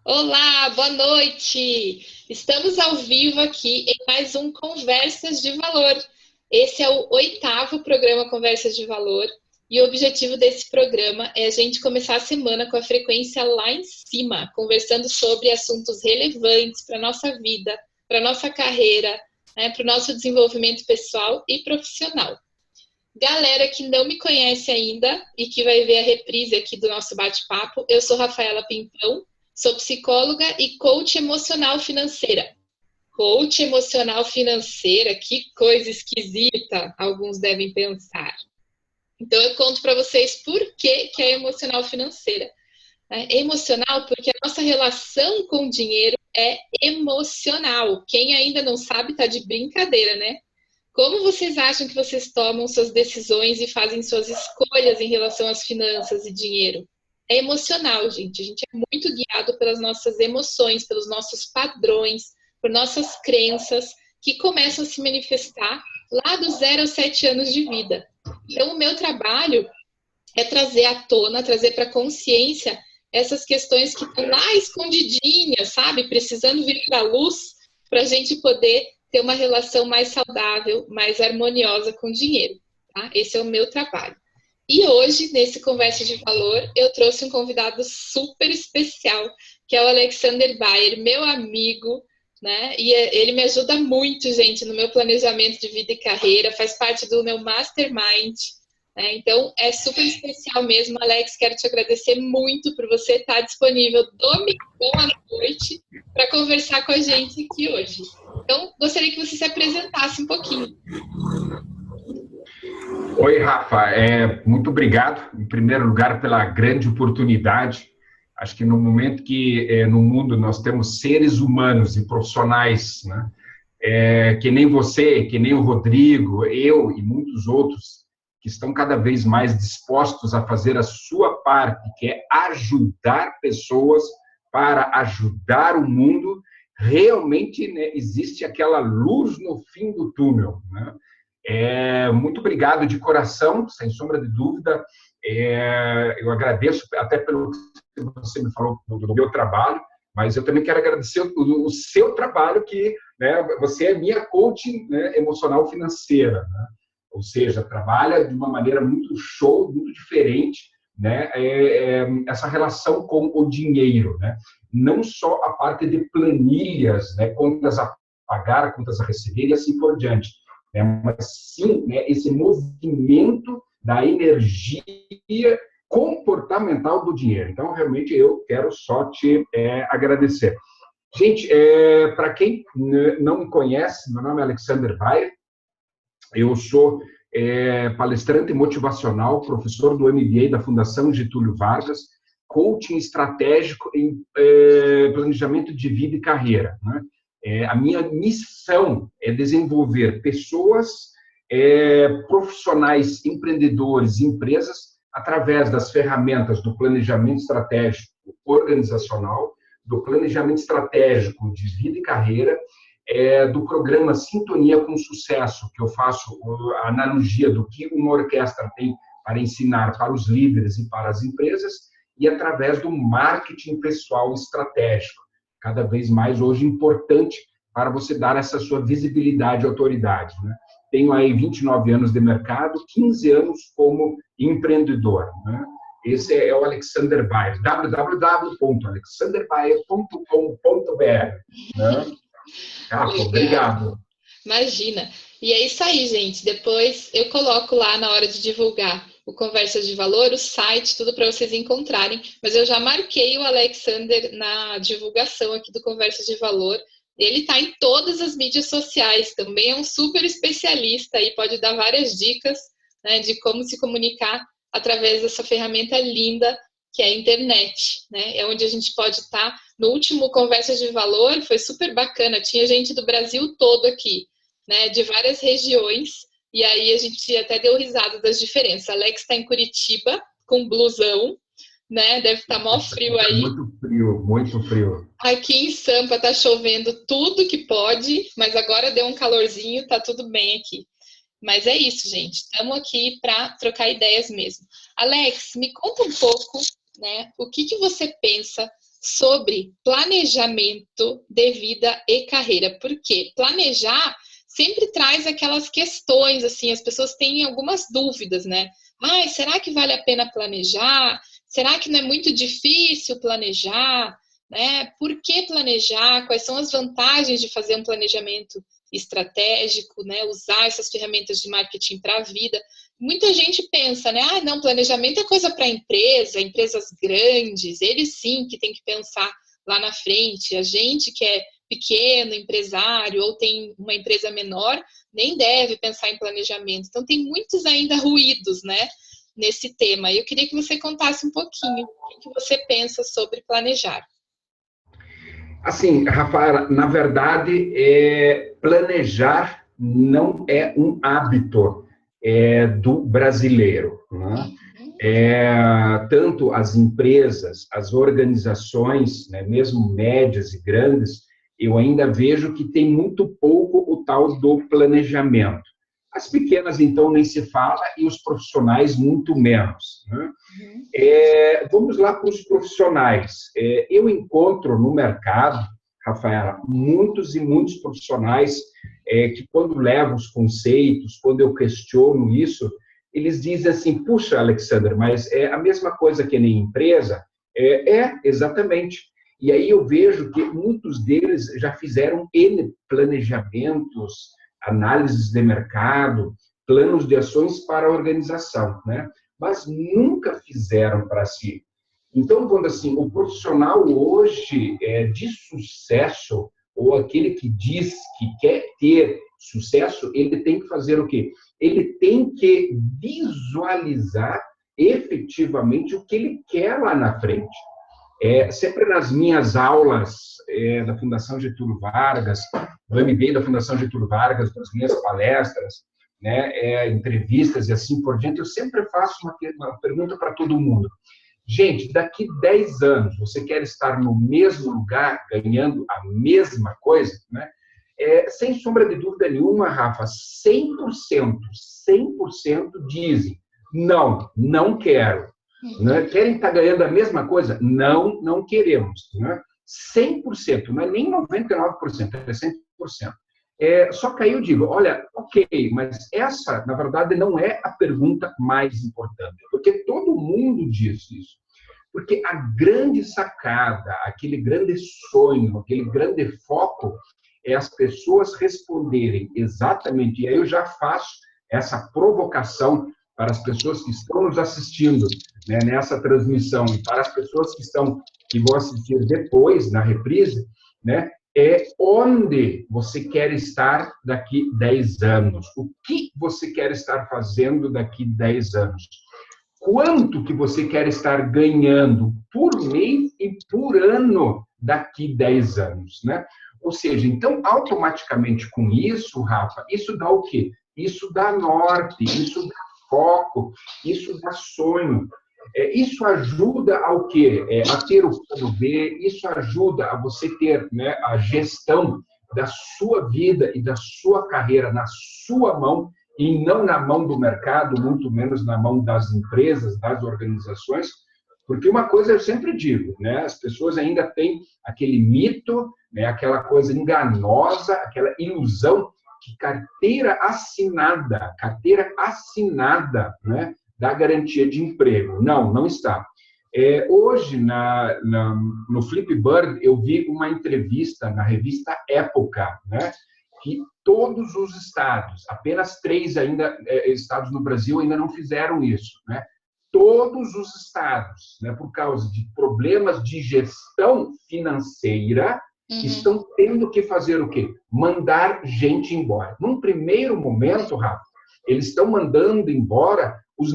Olá, boa noite! Estamos ao vivo aqui em mais um Conversas de Valor. Esse é o 8º programa Conversas de Valor e o objetivo desse programa é a gente começar a semana com a frequência lá em cima, conversando sobre assuntos relevantes para a nossa vida, para a nossa carreira, né, para o nosso desenvolvimento pessoal e profissional. Galera que não me conhece ainda e que vai ver a reprise aqui do nosso bate-papo, eu sou Rafaela Pimpão, sou psicóloga e coach emocional financeira. Coach emocional financeira, que coisa esquisita, alguns devem pensar. Então eu conto para vocês por que é emocional financeira. É emocional porque a nossa relação com o dinheiro é emocional. Quem ainda não sabe está de brincadeira, né? Como vocês acham que vocês tomam suas decisões e fazem suas escolhas em relação às finanças e dinheiro? É emocional, gente. A gente é muito guiado pelas nossas emoções, pelos nossos padrões, por nossas crenças, que começam a se manifestar lá dos 0 aos 7 anos de vida. Então, o meu trabalho é trazer à tona, trazer para a consciência essas questões que estão lá escondidinhas, sabe? Precisando vir para a luz para a gente poder ter uma relação mais saudável, mais harmoniosa com o dinheiro. Tá? Esse é o meu trabalho. E hoje, nesse Conversa de Valor, eu trouxe um convidado super especial, que é o Alexander Bayer, meu amigo, né? E ele me ajuda muito, gente, no meu planejamento de vida e carreira, faz parte do meu mastermind. Então, é super especial mesmo, Alex. Quero te agradecer muito por você estar disponível domingão à noite para conversar com a gente aqui hoje. Então, gostaria que você se apresentasse um pouquinho. Oi, Rafa. Muito obrigado, em primeiro lugar, pela grande oportunidade. Acho que no momento que no mundo nós temos seres humanos e profissionais, né, que nem você, que nem o Rodrigo, eu e muitos outros, que estão cada vez mais dispostos a fazer a sua parte, que é ajudar pessoas para ajudar o mundo, realmente, né, existe aquela luz no fim do túnel, né? Muito obrigado de coração, sem sombra de dúvida. Eu agradeço até pelo que você me falou do meu trabalho, mas eu também quero agradecer o seu trabalho, que, né, você é minha coach, né, emocional financeira, né? Ou seja, trabalha de uma maneira muito show, muito diferente, né, essa relação com o dinheiro, né? Não só a parte de planilhas, né, contas a pagar, contas a receber e assim por diante, né, mas sim, né, esse movimento da energia comportamental do dinheiro. Então, realmente, eu quero só te agradecer. Gente, para quem não me conhece, meu nome é Alexander Bayer, eu sou palestrante motivacional, professor do MBA da Fundação Getúlio Vargas, coaching estratégico em planejamento de vida e carreira, né? A minha missão é desenvolver pessoas, profissionais, empreendedores, empresas, através das ferramentas do planejamento estratégico organizacional, do planejamento estratégico de vida e carreira, do programa Sintonia com Sucesso, que eu faço a analogia do que uma orquestra tem para ensinar para os líderes e para as empresas, e através do marketing pessoal estratégico, cada vez mais hoje importante para você dar essa sua visibilidade e autoridade, né? Tenho aí 29 anos de mercado, 15 anos como empreendedor, né? Esse é o Alexander Bayer, www.alexanderbayer.com.br, né? Obrigado. Imagina. E é isso aí, gente. Depois eu coloco lá na hora de divulgar o Conversa de Valor, o site, tudo para vocês encontrarem. Mas eu já marquei o Alexander na divulgação aqui do Conversa de Valor. Ele está em todas as mídias sociais, também é um super especialista e pode dar várias dicas, né, de como se comunicar através dessa ferramenta linda que é a internet, né? É onde a gente pode estar. No último Conversa de Valor foi super bacana, tinha gente do Brasil todo aqui, né, de várias regiões, e aí a gente até deu risada das diferenças. Alex está em Curitiba, com blusão, né, deve estar mó frio aí. Muito frio, muito frio. Aqui em Sampa tá chovendo tudo que pode, mas agora deu um calorzinho, tá tudo bem aqui. Mas é isso, gente, estamos aqui para trocar ideias mesmo. Alex, me conta um pouco, né, o que você pensa sobre planejamento de vida e carreira. Porque planejar sempre traz aquelas questões, assim, as pessoas têm algumas dúvidas, né? Ai, será que vale a pena planejar? Será que não é muito difícil planejar? Né? Por que planejar? Quais são as vantagens de fazer um planejamento estratégico, né? Usar essas ferramentas de marketing para a vida? Muita gente pensa, né? Ah, não, planejamento é coisa para empresas grandes, eles sim que tem que pensar lá na frente. A gente que é pequeno, empresário, ou tem uma empresa menor, nem deve pensar em planejamento. Então, tem muitos ainda ruídos, né, nesse tema. Eu queria que você contasse um pouquinho o que você pensa sobre planejar. Assim, Rafaela, na verdade, planejar não é um hábito do brasileiro, né? Tanto as empresas, as organizações, né, mesmo médias e grandes, eu ainda vejo que tem muito pouco o tal do planejamento. As pequenas, então, nem se fala, e os profissionais muito menos, né? Vamos lá para os profissionais. Eu encontro no mercado, Rafaela, muitos e muitos profissionais que, quando levo os conceitos, quando eu questiono isso, eles dizem assim, puxa, Alexander, mas é a mesma coisa que nem empresa? Exatamente. E aí eu vejo que muitos deles já fizeram N planejamentos, análises de mercado, planos de ações para a organização, né? Mas nunca fizeram para si. Então, quando assim, o profissional hoje de sucesso, ou aquele que diz que quer ter sucesso, ele tem que fazer o quê? Ele tem que visualizar efetivamente o que ele quer lá na frente. Sempre nas minhas aulas da Fundação Getúlio Vargas, do MBA da Fundação Getúlio Vargas, das minhas palestras, né, entrevistas e assim por diante, eu sempre faço uma pergunta para todo mundo. Gente, daqui 10 anos, você quer estar no mesmo lugar, ganhando a mesma coisa? Né? Sem sombra de dúvida nenhuma, Rafa, 100% dizem, não quero. Né? Querem estar ganhando a mesma coisa? Não queremos. Né? 100%, não é nem 99%, é 100%. Só que aí eu digo, olha, ok, mas essa, na verdade, não é a pergunta mais importante, porque todo mundo diz isso. Porque a grande sacada, aquele grande sonho, aquele grande foco, é as pessoas responderem exatamente, e aí eu já faço essa provocação para as pessoas que estão nos assistindo, né, nessa transmissão, e para as pessoas que vão assistir depois, na reprise, né, onde você quer estar daqui 10 anos. O que você quer estar fazendo daqui 10 anos? Quanto que você quer estar ganhando por mês e por ano daqui 10 anos, né? Ou seja, então, automaticamente com isso, Rafa, isso dá o quê? Isso dá norte, isso dá foco, isso dá sonho. Isso ajuda ao quê? A ter o plano B, isso ajuda a você ter, né, a gestão da sua vida e da sua carreira na sua mão e não na mão do mercado, muito menos na mão das empresas, das organizações, porque uma coisa eu sempre digo, né, as pessoas ainda têm aquele mito, né, aquela coisa enganosa, aquela ilusão que carteira assinada, né, dá garantia de emprego. Não está. Hoje, no Flipboard, eu vi uma entrevista na revista Época, né, que todos os estados, apenas 3 ainda, estados no Brasil ainda não fizeram isso, né? Todos os estados, né, por causa de problemas de gestão financeira, estão tendo que fazer o quê? Mandar gente embora. Num primeiro momento, Rafa, eles estão mandando embora os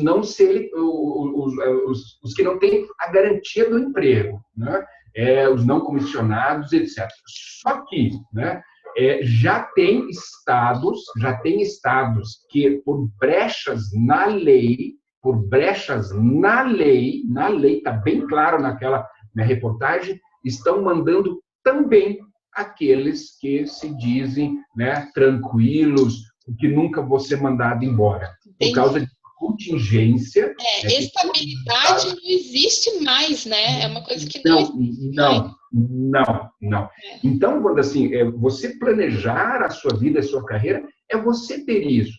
que não têm a garantia do emprego, né? Os não comissionados, etc. Só que, né, já tem estados que, por brechas na lei, está bem claro naquela reportagem, estão mandando também aqueles que se dizem, né, tranquilos, que nunca vão ser mandados embora, por causa de contingência. Estabilidade não existe mais, né? É uma coisa que não existe não. Então, quando assim, você planejar a sua vida, a sua carreira, é você ter isso.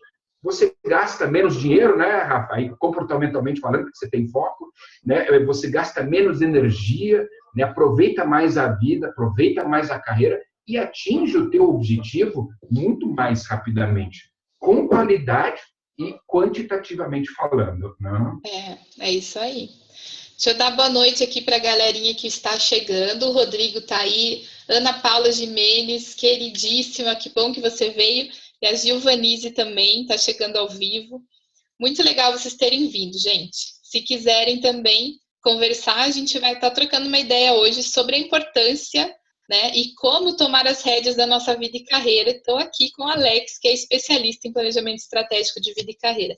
Você gasta menos dinheiro, né, Rafa? Aí, comportamentalmente falando, porque você tem foco, né? Você gasta menos energia, né? Aproveita mais a vida, aproveita mais a carreira e atinge o teu objetivo muito mais rapidamente, com qualidade e quantitativamente falando, né? É isso aí. Deixa eu dar boa noite aqui para a galerinha que está chegando. O Rodrigo está aí, Ana Paula Jimenez, queridíssima, que bom que você veio. E a Gilvanise também está chegando ao vivo. Muito legal vocês terem vindo, gente. Se quiserem também conversar, a gente vai estar trocando uma ideia hoje sobre a importância, né, e como tomar as rédeas da nossa vida e carreira. Estou aqui com o Alex, que é especialista em planejamento estratégico de vida e carreira.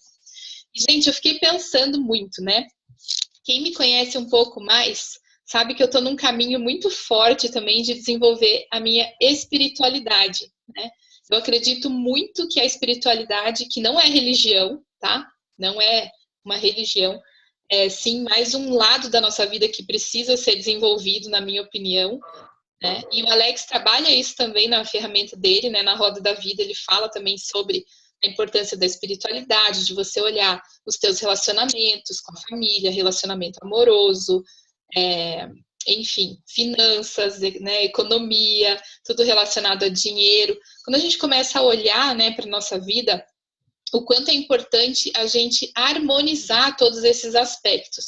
E, gente, eu fiquei pensando muito, né? Quem me conhece um pouco mais sabe que eu estou num caminho muito forte também de desenvolver a minha espiritualidade, né? Eu acredito muito que a espiritualidade, que não é religião, tá? Não é uma religião, é sim mais um lado da nossa vida que precisa ser desenvolvido, na minha opinião, né? E o Alex trabalha isso também na ferramenta dele, né? Na Roda da Vida, ele fala também sobre a importância da espiritualidade, de você olhar os teus relacionamentos com a família, relacionamento amoroso, enfim, finanças, né, economia, tudo relacionado a dinheiro. Quando a gente começa a olhar, né, para a nossa vida, o quanto é importante a gente harmonizar todos esses aspectos.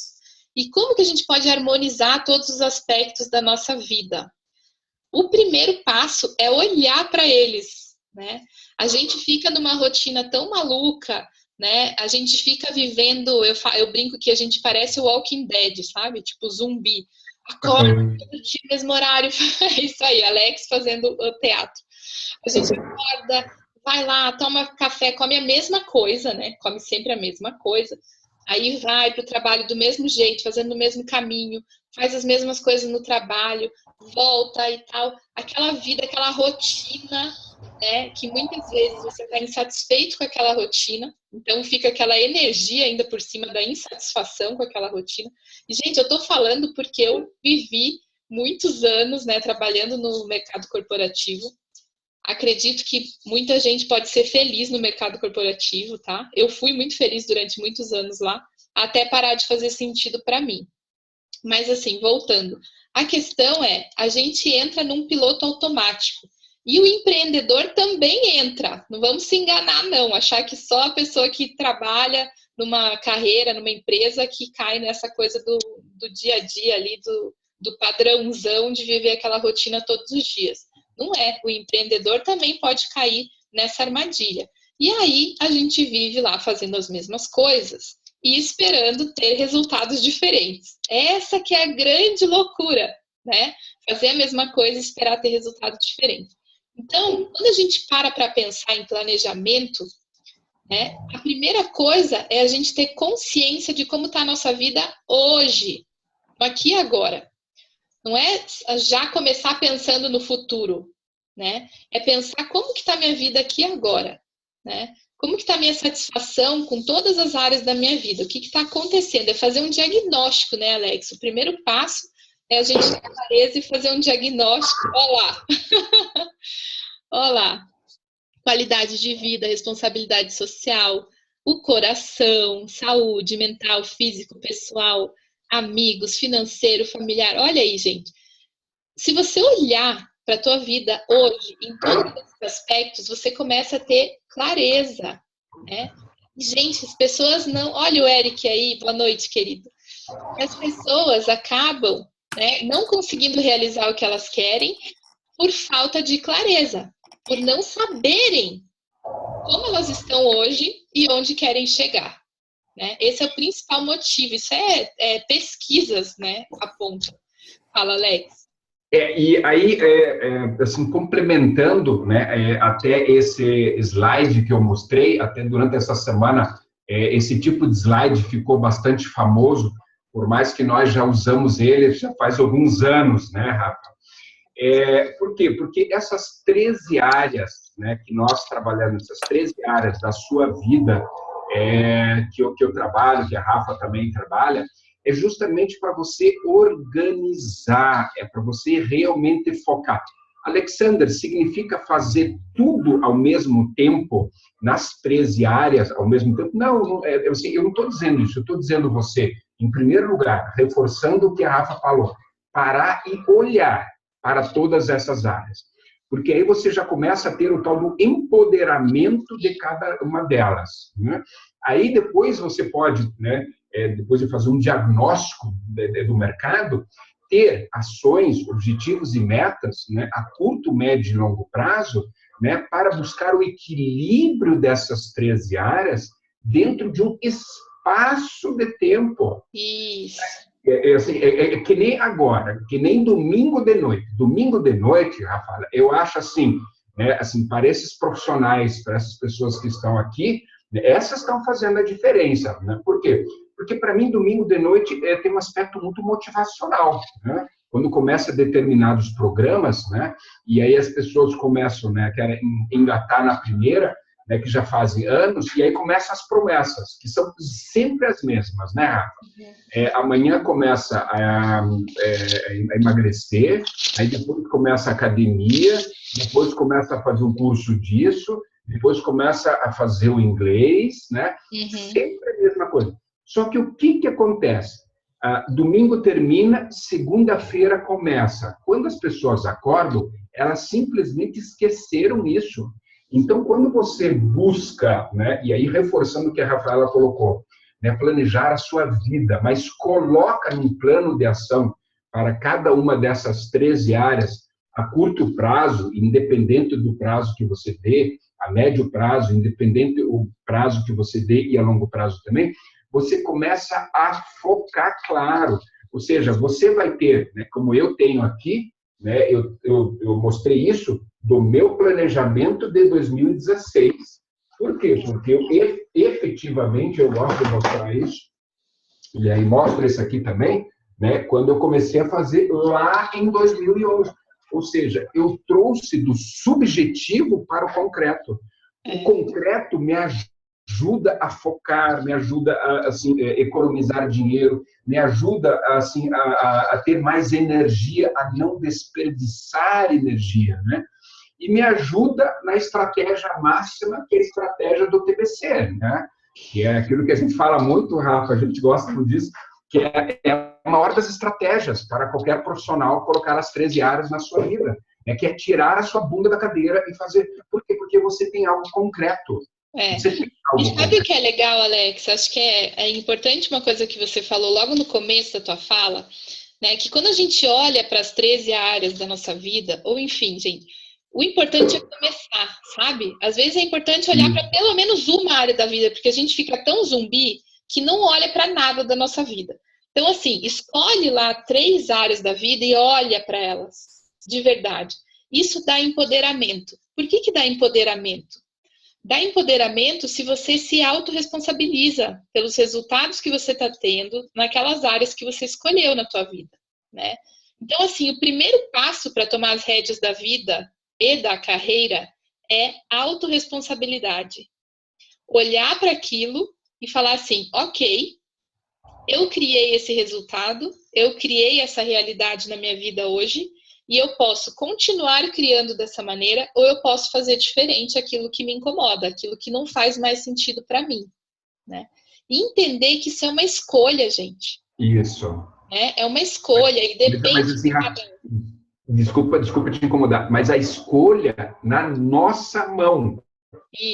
E como que a gente pode harmonizar todos os aspectos da nossa vida? O primeiro passo é olhar para eles, né? A gente fica numa rotina tão maluca, né? A gente fica vivendo, eu brinco que a gente parece o Walking Dead, sabe? Tipo zumbi. Acorda, todo dia, mesmo horário. É isso aí, Alex fazendo o teatro. A gente acorda, vai lá, toma café, come a mesma coisa, né? Come sempre a mesma coisa. Aí vai para o trabalho do mesmo jeito, fazendo o mesmo caminho, faz as mesmas coisas no trabalho, volta e tal. Aquela vida, aquela rotina, né? Que muitas vezes você está insatisfeito com aquela rotina, então fica aquela energia ainda por cima da insatisfação com aquela rotina. E, gente, eu estou falando porque eu vivi muitos anos, né, trabalhando no mercado corporativo. Acredito que muita gente pode ser feliz no mercado corporativo, tá? Eu fui muito feliz durante muitos anos lá, até parar de fazer sentido para mim. Mas, assim, voltando, a questão é, a gente entra num piloto automático. E o empreendedor também entra. Não vamos se enganar, não. Achar que só a pessoa que trabalha numa carreira, numa empresa, que cai nessa coisa do dia a dia ali, do padrãozão de viver aquela rotina todos os dias. Não é. O empreendedor também pode cair nessa armadilha. E aí a gente vive lá fazendo as mesmas coisas e esperando ter resultados diferentes. Essa que é a grande loucura, né? Fazer a mesma coisa e esperar ter resultado diferente. Então, quando a gente para pensar em planejamento, né, a primeira coisa é a gente ter consciência de como está a nossa vida hoje, aqui e agora. Não é já começar pensando no futuro, né? É pensar como que está a minha vida aqui e agora, né? Como que está a minha satisfação com todas as áreas da minha vida? O que está acontecendo? É fazer um diagnóstico, né, Alex? O primeiro passo é a gente ter clareza e fazer um diagnóstico. Olá! Olá! Qualidade de vida, responsabilidade social, o coração, saúde mental, físico, pessoal, amigos, financeiro, familiar. Olha aí, gente. Se você olhar para a tua vida hoje, em todos esses aspectos, você começa a ter clareza, né? E, gente, as pessoas não... Olha o Eric aí, boa noite, querido. As pessoas acabam, né, não conseguindo realizar o que elas querem por falta de clareza, por não saberem como elas estão hoje e onde querem chegar, né? Esse é o principal motivo, isso é pesquisas, né, apontam. Fala, Alex. E aí, assim, complementando, né, até esse slide que eu mostrei, até durante essa semana, esse tipo de slide ficou bastante famoso, por mais que nós já usamos ele já faz alguns anos, né, Rafa? Por quê? Porque essas 13 áreas, né, que nós trabalhamos, essas 13 áreas da sua vida, que eu trabalho, que a Rafa também trabalha, é justamente para você organizar, é para você realmente focar. Alexander, significa fazer tudo ao mesmo tempo, nas 13 áreas ao mesmo tempo? Não, assim, eu não estou dizendo isso, eu estou dizendo você, em primeiro lugar, reforçando o que a Rafa falou, parar e olhar para todas essas áreas. Porque aí você já começa a ter o tal do empoderamento de cada uma delas, né? Aí depois você pode, né, depois de fazer um diagnóstico do mercado, ter ações, objetivos e metas, né, a curto, médio e longo prazo, né, para buscar o equilíbrio dessas 13 áreas dentro de um espaço de tempo. Isso. Assim, que nem agora, que nem domingo de noite. Domingo de noite, Rafael, eu acho assim, né, assim, para esses profissionais, para essas pessoas que estão aqui, né, essas estão fazendo a diferença, né? Por quê? Porque, para mim, domingo de noite tem um aspecto muito motivacional, né? Quando começa determinados programas, né? E aí as pessoas começam, né, querem engatar na primeira, né, que já fazem anos, e aí começam as promessas, que são sempre as mesmas, né, Rafa? Amanhã começa a emagrecer, aí depois começa a academia, depois começa a fazer um curso disso, depois começa a fazer o inglês, né? Sempre a mesma coisa. Só que o que acontece? Domingo termina, segunda-feira começa. Quando as pessoas acordam, elas simplesmente esqueceram isso. Então, quando você busca, né, e aí reforçando o que a Rafaela colocou, né, planejar a sua vida, mas coloca num plano de ação para cada uma dessas 13 áreas, a curto prazo, independente do prazo que você dê, a médio prazo, independente do prazo que você dê e a longo prazo também, você começa a focar claro. Ou seja, você vai ter, né, como eu tenho aqui, né, eu mostrei isso do meu planejamento de 2016. Por quê? Porque eu efetivamente, eu gosto de mostrar isso, e aí mostro isso aqui também, né, quando eu comecei a fazer lá em 2011. Ou seja, eu trouxe do subjetivo para o concreto. O concreto me ajuda a focar, me ajuda a assim, economizar dinheiro, me ajuda assim, a ter mais energia, a não desperdiçar energia, né? E me ajuda na estratégia máxima, que é a estratégia do TBC, né? Que é aquilo que a gente fala muito, Rafa, a gente gosta muito disso, que é a maior das estratégias para qualquer profissional colocar as 13 áreas na sua vida, né? Que é tirar a sua bunda da cadeira e fazer. Por quê? Porque você tem algo concreto. Você tem algo E sabe concreto. o que é legal, Alex? Acho que é importante uma coisa que você falou logo no começo da tua fala, né? Que quando a gente olha para as 13 áreas da nossa vida, ou enfim, gente, o importante é começar, sabe? Às vezes é importante olhar para pelo menos uma área da vida, porque a gente fica tão zumbi que não olha para nada da nossa vida. Então, assim, escolhe lá 3 áreas da vida e olha para elas, de verdade. Isso dá empoderamento. Por que dá empoderamento? Dá empoderamento se você se autorresponsabiliza pelos resultados que você está tendo naquelas áreas que você escolheu na tua vida, né? Então, assim, o primeiro passo para tomar as rédeas da vida e da carreira é autorresponsabilidade. Olhar para aquilo e falar assim, ok, eu criei esse resultado, eu criei essa realidade na minha vida hoje, e eu posso continuar criando dessa maneira, ou eu posso fazer diferente aquilo que me incomoda, aquilo que não faz mais sentido para mim, né? E entender que isso é uma escolha, gente. Isso. Né? É uma escolha e depende mas assim, desculpa te incomodar, mas a escolha na nossa mão,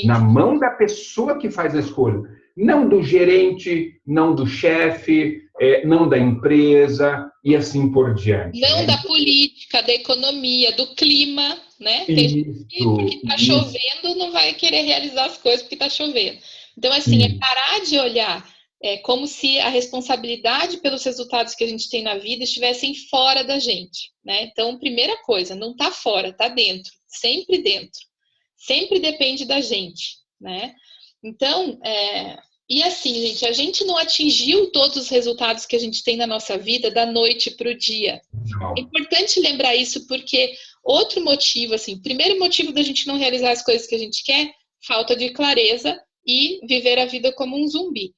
na mão da pessoa que faz a escolha, não do gerente, não do chefe, não da empresa e assim por diante. Não, né? da política, da economia, do clima, né? Tem gente que porque está chovendo não vai querer realizar as coisas porque está chovendo. Então, assim, é parar de olhar como se a responsabilidade pelos resultados que a gente tem na vida estivessem fora da gente, né? Então, primeira coisa, não está fora, está dentro, sempre dentro. Sempre depende da gente, né? Então, e assim, gente, a gente não atingiu todos os resultados que a gente tem na nossa vida da noite para o dia. É importante lembrar isso porque outro motivo, assim, primeiro motivo da gente não realizar as coisas que a gente quer, falta de clareza e viver a vida como um zumbi.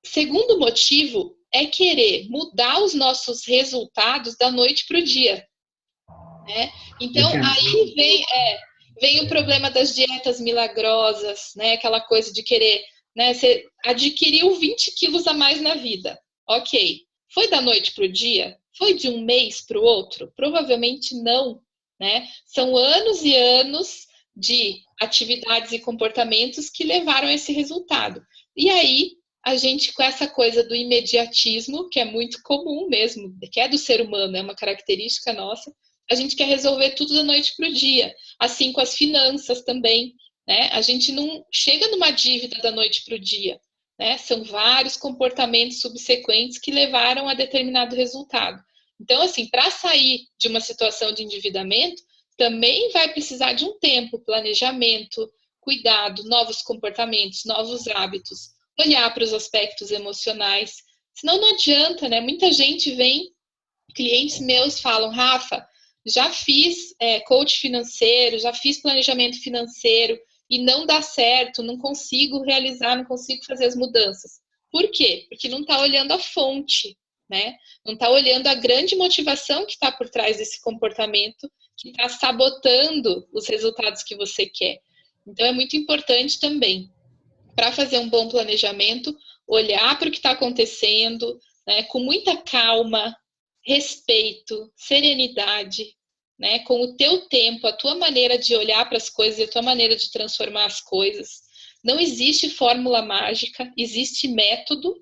Segundo motivo é querer mudar os nossos resultados da noite para o dia. Né? Então, aí vem o problema das dietas milagrosas, né? Aquela coisa de querer, né? Você adquiriu 20 quilos a mais na vida. Ok. Foi da noite para o dia? Foi de um mês para o outro? Provavelmente não. Né? São anos e anos de atividades e comportamentos que levaram a esse resultado. E aí, a gente, com essa coisa do imediatismo, que é muito comum mesmo, que é do ser humano, é uma característica nossa, a gente quer resolver tudo da noite para o dia. Assim com as finanças também. Né? A gente não chega numa dívida da noite para o dia. Né? São vários comportamentos subsequentes que levaram a determinado resultado. Então, assim, para sair de uma situação de endividamento, também vai precisar de um tempo, planejamento, cuidado, novos comportamentos, novos hábitos, olhar para os aspectos emocionais. Senão não adianta, né? Muita gente vem, clientes meus falam, Rafa, já fiz coach financeiro, já fiz planejamento financeiro e não dá certo, não consigo realizar, não consigo fazer as mudanças. Por quê? Porque não está olhando a fonte, né? Não está olhando a grande motivação que está por trás desse comportamento que está sabotando os resultados que você quer. Então, é muito importante também, para fazer um bom planejamento, olhar para o que está acontecendo, né, com muita calma, respeito, serenidade, né, com o teu tempo, a tua maneira de olhar para as coisas e a tua maneira de transformar as coisas. Não existe fórmula mágica, existe método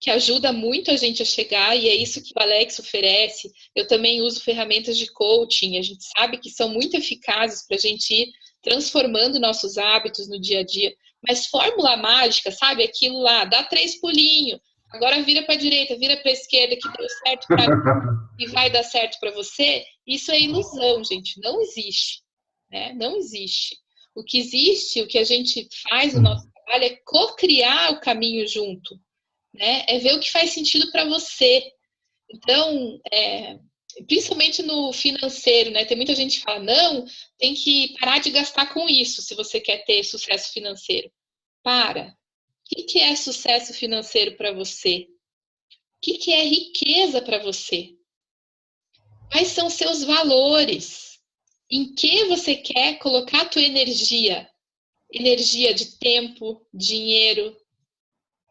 que ajuda muito a gente a chegar, e é isso que o Alex oferece. Eu também uso ferramentas de coaching, a gente sabe que são muito eficazes para a gente ir transformando nossos hábitos no dia a dia, mas fórmula mágica, sabe, aquilo lá, dá 3 pulinhos, agora vira para a direita, vira para a esquerda, que deu certo para mim e vai dar certo para você, isso é ilusão, gente, não existe, né? Não existe. O que existe, o que a gente faz no nosso trabalho é co-criar o caminho junto, né? É ver o que faz sentido para você. Então, principalmente no financeiro, né? Tem muita gente que fala, não, tem que parar de gastar com isso se você quer ter sucesso financeiro. Para. O que é sucesso financeiro para você? O que é riqueza para você? Quais são seus valores? Em que você quer colocar a tua energia? Energia de tempo, dinheiro,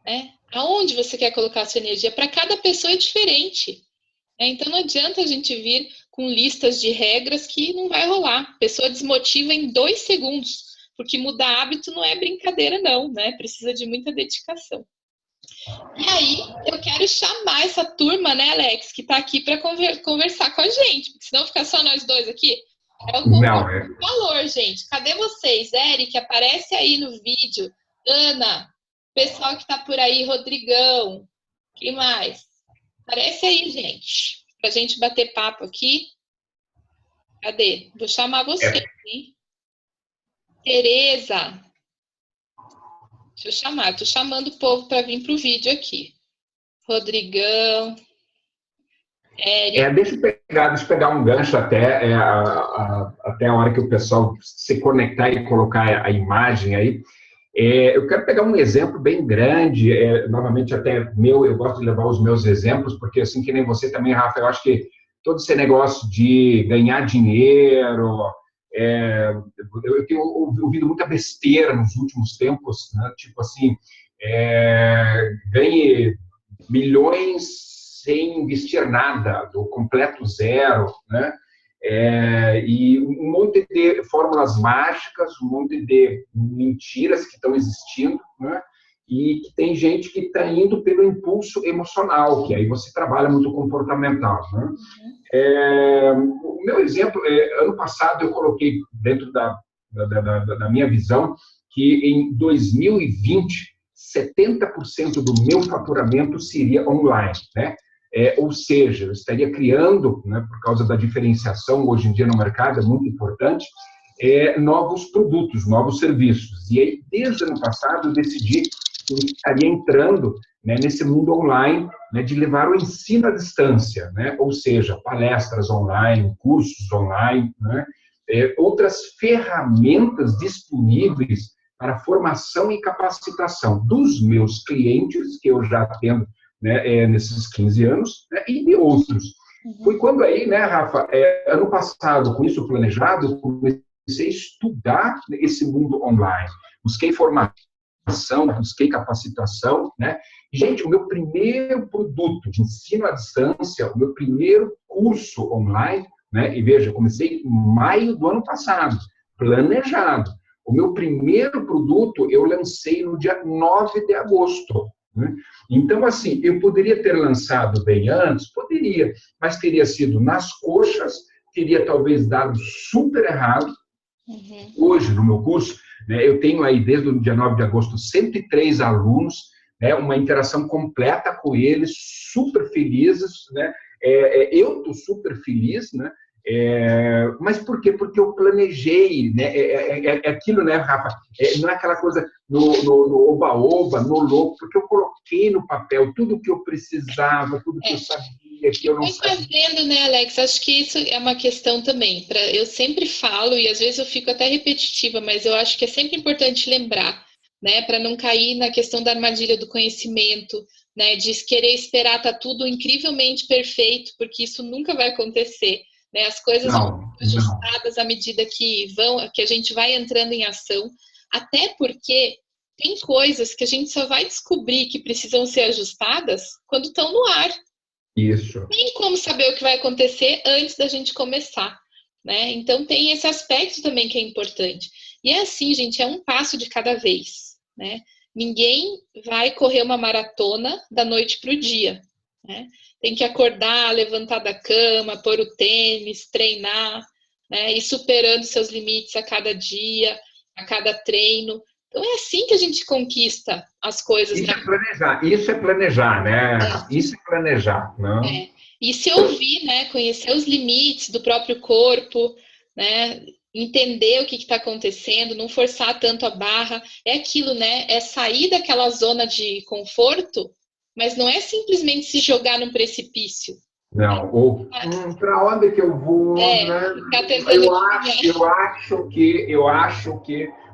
né? Aonde você quer colocar a sua energia? Para cada pessoa é diferente. Então não adianta a gente vir com listas de regras que não vai rolar. A pessoa desmotiva em 2 segundos, porque mudar hábito não é brincadeira não, né? Precisa de muita dedicação. E aí eu quero chamar essa turma, né, Alex, que está aqui para conversar com a gente, porque senão ficar só nós dois aqui. É o valor, gente. Cadê vocês? Eric, aparece aí no vídeo. Ana, pessoal que está por aí, Rodrigão. Quem mais? Aparece aí, gente. Pra gente bater papo aqui. Cadê? Vou chamar você, hein? Tereza. Deixa eu chamar. Tô chamando o povo para vir pro vídeo aqui. Rodrigão. Eric. Deixa eu pegar um gancho até a hora que o pessoal se conectar e colocar a imagem aí. Eu quero pegar um exemplo bem grande, novamente até meu, eu gosto de levar os meus exemplos, porque assim que nem você também, Rafa, eu acho que todo esse negócio de ganhar dinheiro, eu tenho ouvido muita besteira nos últimos tempos, né? Tipo assim, ganhe milhões sem investir nada, do completo zero, né? E um monte de fórmulas mágicas, um monte de mentiras que estão existindo, né? E que tem gente que está indo pelo impulso emocional, que aí você trabalha muito comportamental, né? O meu exemplo, ano passado eu coloquei dentro da minha visão que em 2020, 70% do meu faturamento seria online, né? Ou seja, eu estaria criando, né, por causa da diferenciação hoje em dia no mercado, é muito importante, novos produtos, novos serviços. E aí, desde o ano passado, eu decidi que eu estaria entrando, né, nesse mundo online, né, de levar o ensino à distância, né, ou seja, palestras online, cursos online, né, outras ferramentas disponíveis para formação e capacitação dos meus clientes, que eu já atendo, né, nesses 15 anos, né, e de outros. Foi quando aí, né, Rafa, ano passado, com isso planejado, eu comecei a estudar esse mundo online. Busquei formação, busquei capacitação, né? Gente, o meu primeiro produto de ensino à distância, o meu primeiro curso online, né? E veja, comecei em maio do ano passado, planejado. O meu primeiro produto eu lancei no dia 9 de agosto. Né? Então, assim, eu poderia ter lançado bem antes? Poderia, mas teria sido nas coxas, teria talvez dado super errado. Hoje, no meu curso, né, eu tenho aí, desde o dia 9 de agosto, 103 alunos, né, uma interação completa com eles, super felizes, né? Eu estou super feliz, né? Mas por quê? Porque eu planejei, né? Aquilo, né, Rafa? Não é aquela coisa no oba-oba, no louco, porque eu coloquei no papel tudo o que eu precisava, tudo que eu sabia, que eu não sabia. Fazendo, né, Alex? Acho que isso é uma questão também. Eu sempre falo, e às vezes eu fico até repetitiva, mas eu acho que é sempre importante lembrar, né, para não cair na questão da armadilha do conhecimento, né, de querer esperar tá tudo incrivelmente perfeito, porque isso nunca vai acontecer, né? As coisas vão Não, ser ajustadas à medida que a gente vai entrando em ação, até porque tem coisas que a gente só vai descobrir que precisam ser ajustadas quando estão no ar. isso. Tem como saber o que vai acontecer antes da gente começar, né? Então tem esse aspecto também que é importante. E é assim, gente, é um passo de cada vez, né? Ninguém vai correr uma maratona da noite para o dia, né? Tem que acordar, levantar da cama, pôr o tênis, treinar, né? Ir superando seus limites a cada dia, a cada treino. Então é assim que a gente conquista as coisas. Isso é planejar, né? Isso é planejar, não? E se ouvir, né? Conhecer os limites do próprio corpo, né? Entender o que está acontecendo, não forçar tanto a barra. É aquilo, né? É sair daquela zona de conforto, mas não é simplesmente se jogar num precipício. Não, ou para onde que eu vou, né? Ficar tentando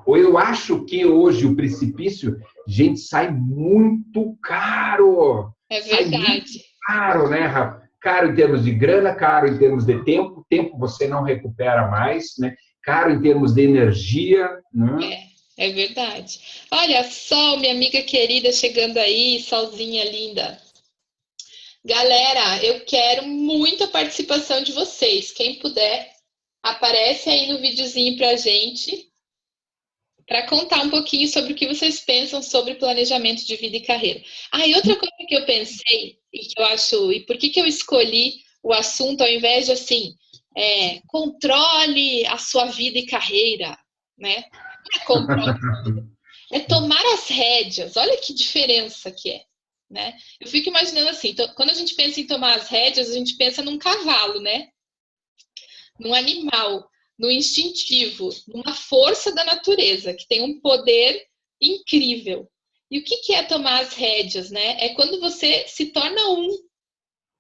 Eu acho que hoje o precipício, gente, sai muito caro. É Sai muito verdade. caro, né, Rafa? Caro em termos de grana, caro em termos de tempo você não recupera mais, né? Caro em termos de energia, né? É verdade. Olha, Sol, minha amiga querida, chegando aí, Solzinha linda. Galera, eu quero muita participação de vocês. Quem puder, aparece aí no videozinho pra gente, para contar um pouquinho sobre o que vocês pensam sobre planejamento de vida e carreira. Ah, e outra coisa que eu pensei, e que eu acho, e por que eu escolhi o assunto ao invés de assim, controle a sua vida e carreira, né? Não é controle, é tomar as rédeas. Olha que diferença que é. Né? Eu fico imaginando assim, quando a gente pensa em tomar as rédeas, a gente pensa num cavalo, né? Num animal, no instintivo, numa força da natureza, que tem um poder incrível. E o que é tomar as rédeas, né? É quando você se torna um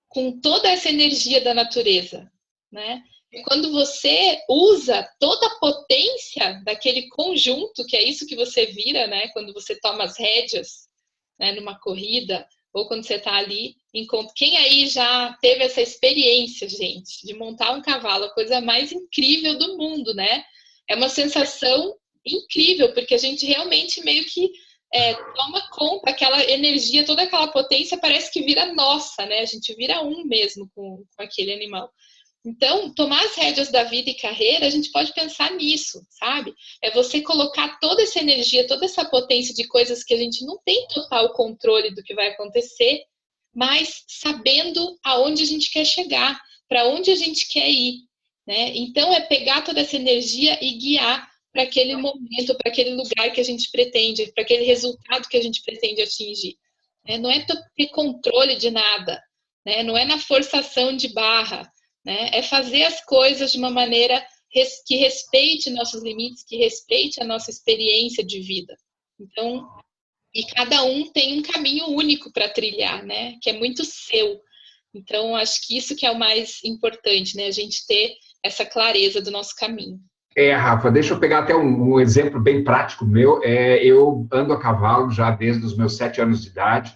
com toda essa energia da natureza, né? É quando você usa toda a potência daquele conjunto, que é isso que você vira, né? Quando você toma as rédeas, né? Numa corrida, ou quando você está ali, quem aí já teve essa experiência, gente, de montar um cavalo, a coisa mais incrível do mundo, né? É uma sensação incrível, porque a gente realmente meio que toma conta, aquela energia, toda aquela potência parece que vira nossa, né? A gente vira um mesmo com aquele animal. Então, tomar as rédeas da vida e carreira, a gente pode pensar nisso, sabe? É você colocar toda essa energia, toda essa potência de coisas que a gente não tem total controle do que vai acontecer, mas sabendo aonde a gente quer chegar, para onde a gente quer ir, né? Então, é pegar toda essa energia e guiar para aquele momento, para aquele lugar que a gente pretende, para aquele resultado que a gente pretende atingir. Não é ter controle de nada, né? Não é na forçação de barra, né? É fazer as coisas de uma maneira que respeite nossos limites, que respeite a nossa experiência de vida. Então, e cada um tem um caminho único para trilhar, né? Que é muito seu. Então, acho que isso que é o mais importante, né? A gente ter essa clareza do nosso caminho. Rafa, deixa eu pegar até um exemplo bem prático meu. Eu ando a cavalo já desde os meus 7 anos de idade.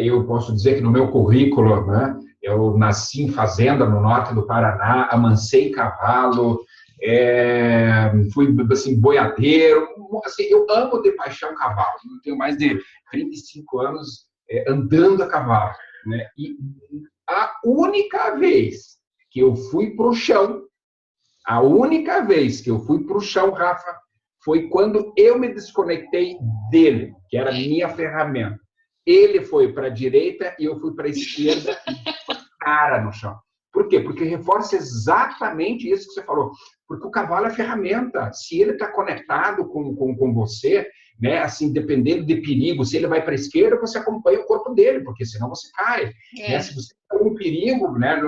Eu posso dizer que no meu currículo, né, eu nasci em fazenda no norte do Paraná, amancei cavalo, fui assim, boiadeiro. Assim, eu amo de paixão cavalo. Eu tenho mais de 35 anos andando a cavalo. Né? E a única vez que eu fui para o chão, a única vez que eu fui para o chão, Rafa, foi quando eu me desconectei dele, que era a minha ferramenta. Ele foi para a direita e eu fui para a esquerda, cara no chão. Por quê? Porque reforça exatamente isso que você falou. Porque o cavalo é ferramenta. Se ele está conectado com você, né, assim, dependendo de perigo, se ele vai para a esquerda, você acompanha o corpo dele, porque senão você cai. Né? Se você está em perigo, né,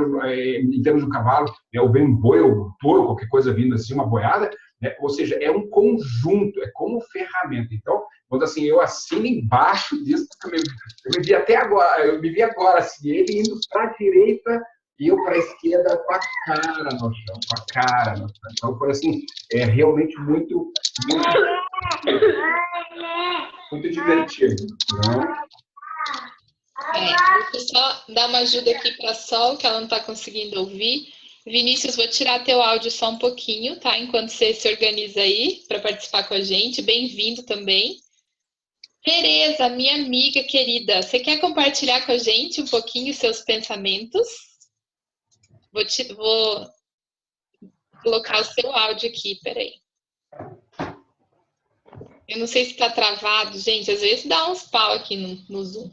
em termos do cavalo, né, ou vem um boi ou um touro, qualquer coisa vindo assim, uma boiada, né, ou seja, é um conjunto, é como ferramenta. Então, quando assim, eu assino embaixo disso, eu me vi até agora, eu me vi agora, assim, ele indo para a direita e eu para a esquerda com a cara no chão, com a cara no chão. Então foi assim, realmente muito divertido. Né? Deixa eu só dar uma ajuda aqui para a Sol, que ela não está conseguindo ouvir. Vinícius, vou tirar teu áudio só um pouquinho, tá? Enquanto você se organiza aí para participar com a gente. Bem-vindo também. Tereza, minha amiga querida, você quer compartilhar com a gente um pouquinho seus pensamentos? Vou colocar o seu áudio aqui, peraí. Eu não sei se está travado, gente, às vezes dá uns pau aqui no Zoom.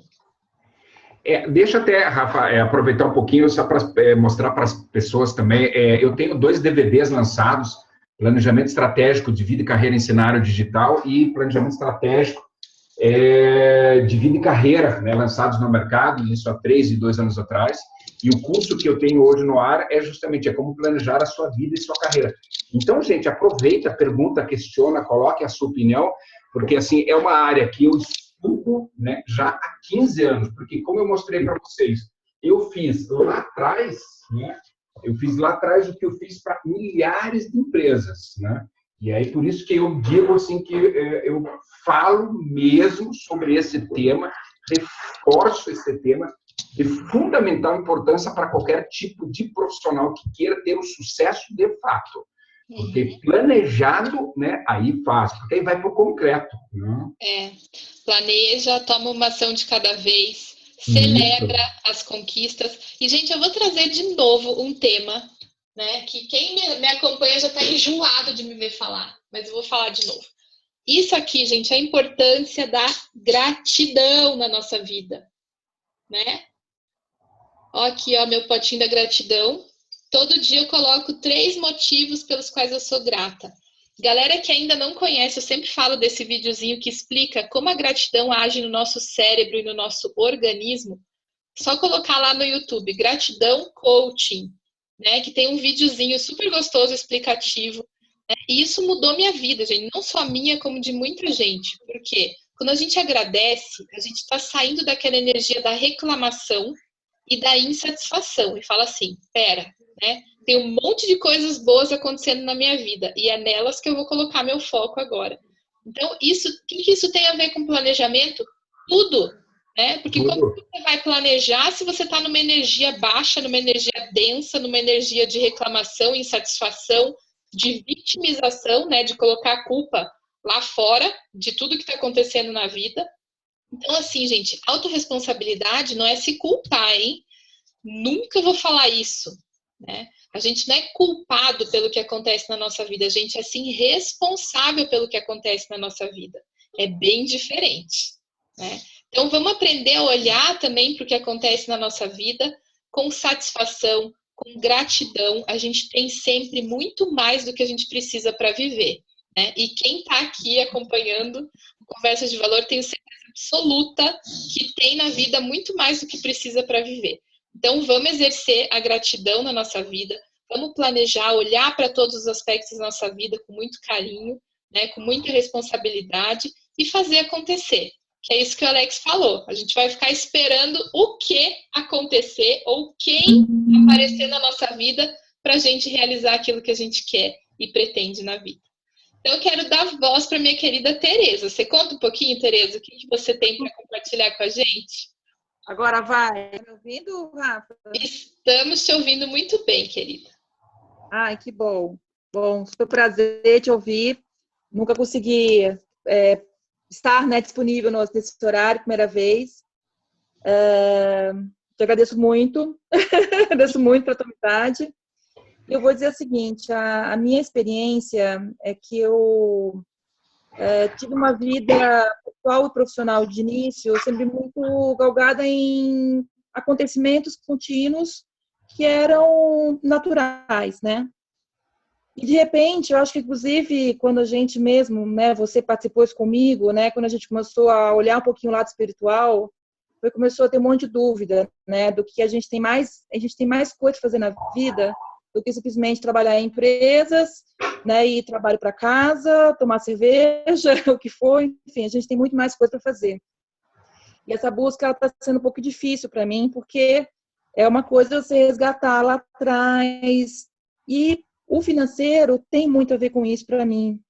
Deixa até, Rafa, aproveitar um pouquinho só para mostrar para as pessoas também. Eu tenho 2 DVDs lançados, Planejamento Estratégico de Vida e Carreira em Cenário Digital e Planejamento Estratégico de Vida e Carreira, né, lançados no mercado, isso há 3 e 2 anos atrás. E o curso que eu tenho hoje no ar é justamente como planejar a sua vida e sua carreira. Então, gente, aproveita, pergunta, questiona, coloque a sua opinião, porque assim é uma área que eu estudo, né, já há 15 anos, porque como eu mostrei para vocês, eu fiz lá atrás, né, o que eu fiz para milhares de empresas, né? E aí por isso que eu digo assim que eu falo mesmo sobre esse tema, reforço esse tema de fundamental importância para qualquer tipo de profissional que queira ter o sucesso de fato. Porque planejado, né, aí faz, porque aí vai para o concreto. Né? Planeja, toma uma ação de cada vez, celebra as conquistas. E, gente, eu vou trazer de novo um tema, né, que quem me acompanha já está enjoado de me ver falar, mas eu vou falar de novo. Isso aqui, gente, é a importância da gratidão na nossa vida, né? Ó, aqui, ó, meu potinho da gratidão. Todo dia eu coloco 3 motivos pelos quais eu sou grata. Galera que ainda não conhece, eu sempre falo desse videozinho que explica como a gratidão age no nosso cérebro e no nosso organismo. Só colocar lá no YouTube, Gratidão Coaching, né? Que tem um videozinho super gostoso, explicativo. Né? E isso mudou minha vida, gente. Não só minha, como de muita gente. Por quê? Quando a gente agradece, a gente está saindo daquela energia da reclamação e da insatisfação. E fala assim, pera, né? Tem um monte de coisas boas acontecendo na minha vida e é nelas que eu vou colocar meu foco agora. Então, o que isso tem a ver com planejamento? Tudo, né? Porque como você vai planejar se você está numa energia baixa, numa energia densa, numa energia de reclamação, insatisfação, de vitimização, né? De colocar a culpa lá fora de tudo que está acontecendo na vida. Então, assim, gente, autorresponsabilidade não é se culpar, hein? Nunca vou falar isso, né? A gente não é culpado pelo que acontece na nossa vida, a gente é sim responsável pelo que acontece na nossa vida. É bem diferente, né? Então vamos aprender a olhar também para o que acontece na nossa vida com satisfação, com gratidão. A gente tem sempre muito mais do que a gente precisa para viver, né? E quem está aqui acompanhando Conversas de Valor tem certeza absoluta que tem na vida muito mais do que precisa para viver. Então, vamos exercer a gratidão na nossa vida, vamos planejar, olhar para todos os aspectos da nossa vida com muito carinho, né, com muita responsabilidade e fazer acontecer. Que é isso que o Alex falou. A gente vai ficar esperando o que acontecer ou quem aparecer na nossa vida para a gente realizar aquilo que a gente quer. e pretende na vida. Então, eu quero dar voz para minha querida Tereza. Você conta um pouquinho, Tereza, o que você tem para compartilhar com a gente? Agora vai. Tá me ouvindo, Rafa? Estamos te ouvindo muito bem, querida. Ai, que bom. Bom, super prazer te ouvir. Nunca consegui estar, né, disponível nesse horário, primeira vez. Te agradeço muito. Agradeço muito pela tua amizade. Eu vou dizer o seguinte, a minha experiência é que eu tive uma vida pessoal e profissional de início sempre muito galgada em acontecimentos contínuos que eram naturais, né? E, de repente, eu acho que, inclusive, quando a gente mesmo, né, você participou isso comigo, né, quando a gente começou a olhar um pouquinho o lado espiritual, começou a ter um monte de dúvida, né, do que a gente tem mais coisa para fazer na vida do que simplesmente trabalhar em empresas, né, ir trabalho para casa, tomar cerveja, o que for, enfim, a gente tem muito mais coisa para fazer. E essa busca está sendo um pouco difícil para mim, porque é uma coisa você resgatar lá atrás, e o financeiro tem muito a ver com isso para mim,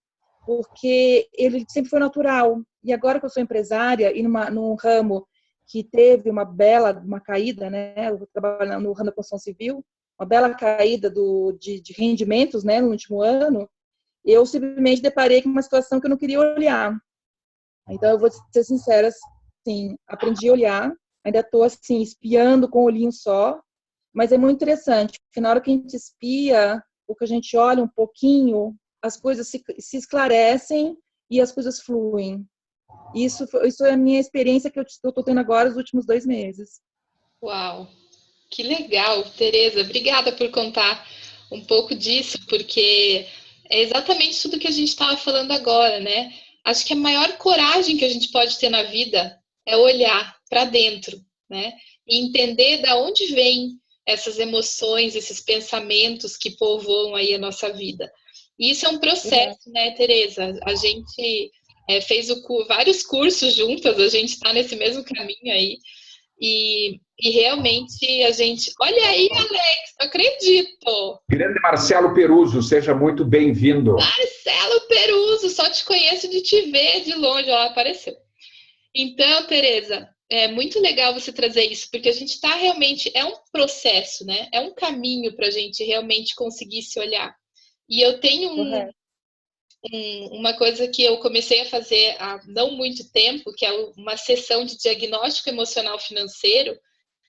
porque ele sempre foi natural. E agora que eu sou empresária e num ramo que teve uma caída, né, eu vou trabalhar no ramo da construção civil, uma bela caída de rendimentos, né, no último ano, eu simplesmente deparei com uma situação que eu não queria olhar. Então, eu vou ser sincera, assim, aprendi a olhar, ainda estou assim, espiando com o olhinho só, mas é muito interessante, porque na hora que a gente espia, ou que a gente olha um pouquinho, as coisas se esclarecem e as coisas fluem. Isso é a minha experiência que eu estou tendo agora os últimos 2 meses. Uau! Que legal, Tereza. Obrigada por contar um pouco disso, porque é exatamente tudo que a gente estava falando agora, né? Acho que a maior coragem que a gente pode ter na vida é olhar para dentro, né? E entender da onde vêm essas emoções, esses pensamentos que povoam aí a nossa vida. E isso é um processo, né, Tereza? A gente fez vários cursos juntas, a gente está nesse mesmo caminho aí. E realmente a gente... Olha aí, Alex, não acredito! Grande Marcelo Peruso, seja muito bem-vindo. Marcelo Peruso, só te conheço de te ver de longe, ó, apareceu. Então, Tereza, é muito legal você trazer isso, porque a gente está realmente... É um processo, né? É um caminho para a gente realmente conseguir se olhar. E eu tenho uma coisa que eu comecei a fazer há não muito tempo, que é uma sessão de diagnóstico emocional financeiro,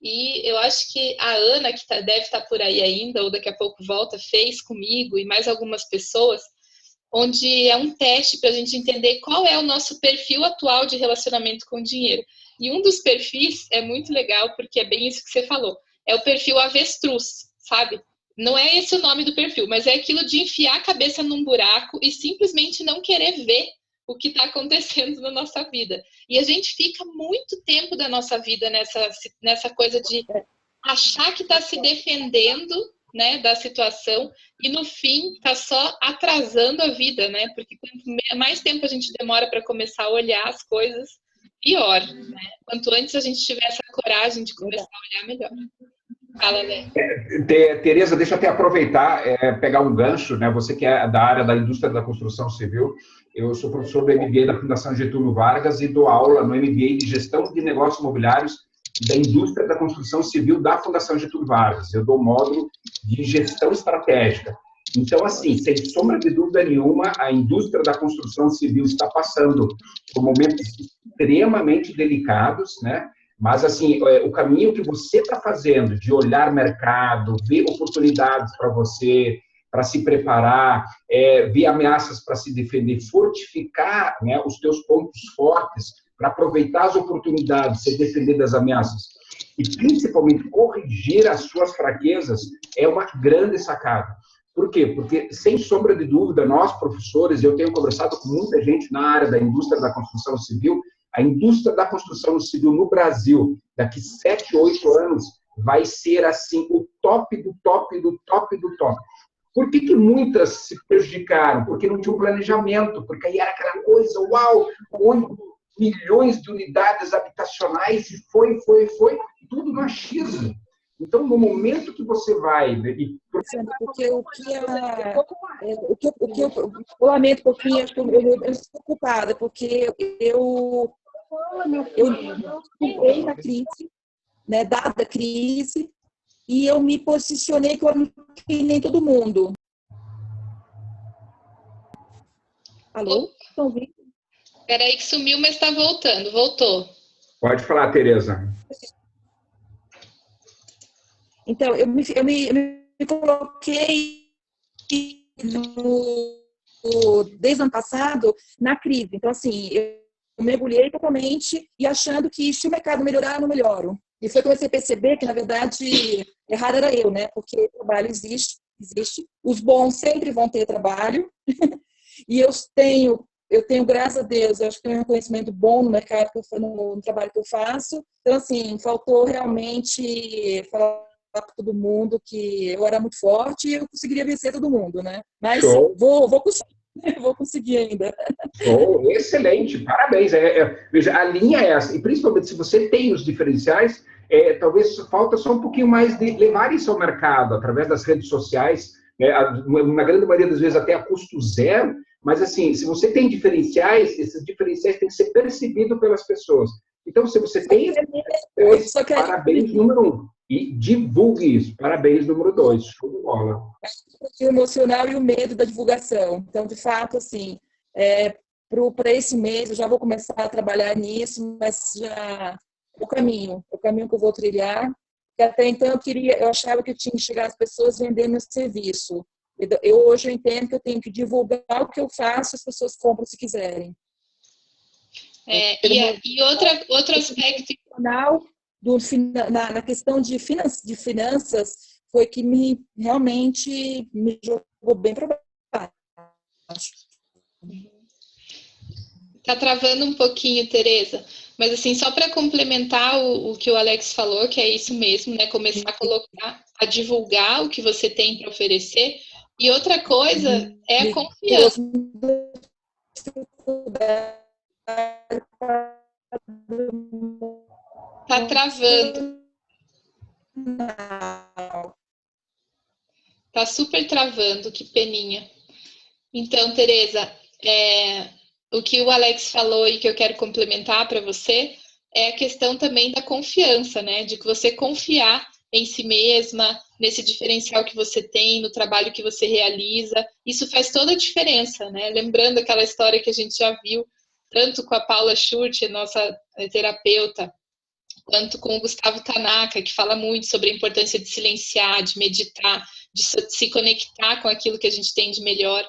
e eu acho que a Ana, que deve estar por aí ainda, ou daqui a pouco volta, fez comigo e mais algumas pessoas, onde é um teste para a gente entender qual é o nosso perfil atual de relacionamento com o dinheiro. E um dos perfis é muito legal, porque é bem isso que você falou, é o perfil avestruz, sabe? Não é esse o nome do perfil, mas é aquilo de enfiar a cabeça num buraco e simplesmente não querer ver o que está acontecendo na nossa vida. E a gente fica muito tempo da nossa vida nessa coisa de achar que está se defendendo, né, da situação, e no fim está só atrasando a vida, né? Porque quanto mais tempo a gente demora para começar a olhar as coisas, pior, né? Quanto antes a gente tiver essa coragem de começar a olhar, melhor. Fala, né? Tereza, deixa eu até aproveitar, pegar um gancho, né? Você que é da área da indústria da construção civil, eu sou professor do MBA da Fundação Getúlio Vargas e dou aula no MBA de Gestão de Negócios Imobiliários da Indústria da Construção Civil da Fundação Getúlio Vargas. Eu dou módulo de Gestão Estratégica. Então, assim, sem sombra de dúvida nenhuma, a indústria da construção civil está passando por momentos extremamente delicados, né? Mas, assim, o caminho que você está fazendo de olhar mercado, ver oportunidades para você, para se preparar, ver ameaças para se defender, fortificar, né, os teus pontos fortes, para aproveitar as oportunidades, se defender das ameaças e, principalmente, corrigir as suas fraquezas, é uma grande sacada. Por quê? Porque, sem sombra de dúvida, nós, professores, eu tenho conversado com muita gente na área da indústria da construção civil, a indústria da construção civil no Brasil, daqui 7, 8 anos, vai ser, assim, o top do top do top do top. Por que muitas se prejudicaram? Porque não tinha um planejamento, porque aí era aquela coisa, uau, 8 milhões de unidades habitacionais, e foi, tudo no achismo. Então, no momento que você vai... Porque o que Eu lamento um pouquinho, acho que eu estou culpada, porque eu fiquei na crise, né, dada a crise, e eu me posicionei que eu não fiquei nem todo mundo. Alô? Estão ouvindo? Peraí que sumiu, mas está voltando. Voltou. Pode falar, Tereza. Então, eu me coloquei desde o ano passado na crise. Então, assim, eu mergulhei totalmente e achando que se o mercado melhorar, eu não melhoro. E foi que eu comecei a perceber que, na verdade, errado era eu, né? Porque o trabalho existe. Os bons sempre vão ter trabalho. E eu tenho, graças a Deus, eu acho que tenho um reconhecimento bom no mercado, no trabalho que eu faço. Então, assim, faltou realmente falar para todo mundo que eu era muito forte e eu conseguiria vencer todo mundo, né? Mas Show. vou conseguir, vou conseguir ainda. Show, excelente, parabéns. Veja, a linha é essa, e principalmente se você tem os diferenciais, talvez falta só um pouquinho mais de levar isso ao mercado, através das redes sociais, né, na grande maioria das vezes até a custo zero, mas assim, se você tem diferenciais, esses diferenciais têm que ser percebidos pelas pessoas. Então, se você tem parabéns, número 1. E divulgue isso. Parabéns, número 2. Show de bola. O emocional e o medo da divulgação. Então, de fato, assim, para esse mês, eu já vou começar a trabalhar nisso, mas já é o caminho que eu vou trilhar. Porque até então eu achava que eu tinha que chegar às pessoas vendendo meu serviço. Hoje eu entendo que eu tenho que divulgar o que eu faço, as pessoas compram se quiserem. E outro aspecto na questão de finanças foi que realmente me jogou bem para baixo. Tá travando um pouquinho, Tereza, mas assim, só para complementar o que o Alex falou, que é isso mesmo, né? Começar a divulgar o que você tem para oferecer. E outra coisa é a confiança. Tá travando. Tá super travando, que peninha. Então, Tereza, o que o Alex falou e que eu quero complementar para você é a questão também da confiança, né? De que você confiar em si mesma, nesse diferencial que você tem, no trabalho que você realiza. Isso faz toda a diferença, né? Lembrando aquela história que a gente já viu, tanto com a Paula Schurter, nossa terapeuta, quanto com o Gustavo Tanaka, que fala muito sobre a importância de silenciar, de meditar, de se conectar com aquilo que a gente tem de melhor,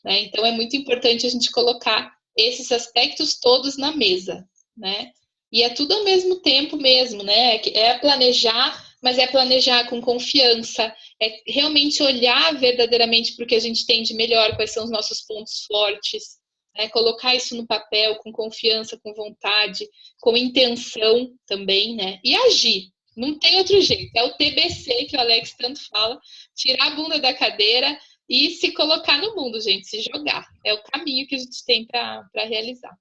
né? Então, é muito importante a gente colocar esses aspectos todos na mesa, né? E é tudo ao mesmo tempo mesmo, né? É planejar, mas é planejar com confiança, é realmente olhar verdadeiramente para o que a gente tem de melhor, quais são os nossos pontos fortes, né? Colocar isso no papel com confiança, com vontade, com intenção também, né? E agir. Não tem outro jeito. É o TBC que o Alex tanto fala, tirar a bunda da cadeira e se colocar no mundo, gente, se jogar. É o caminho que a gente tem para realizar.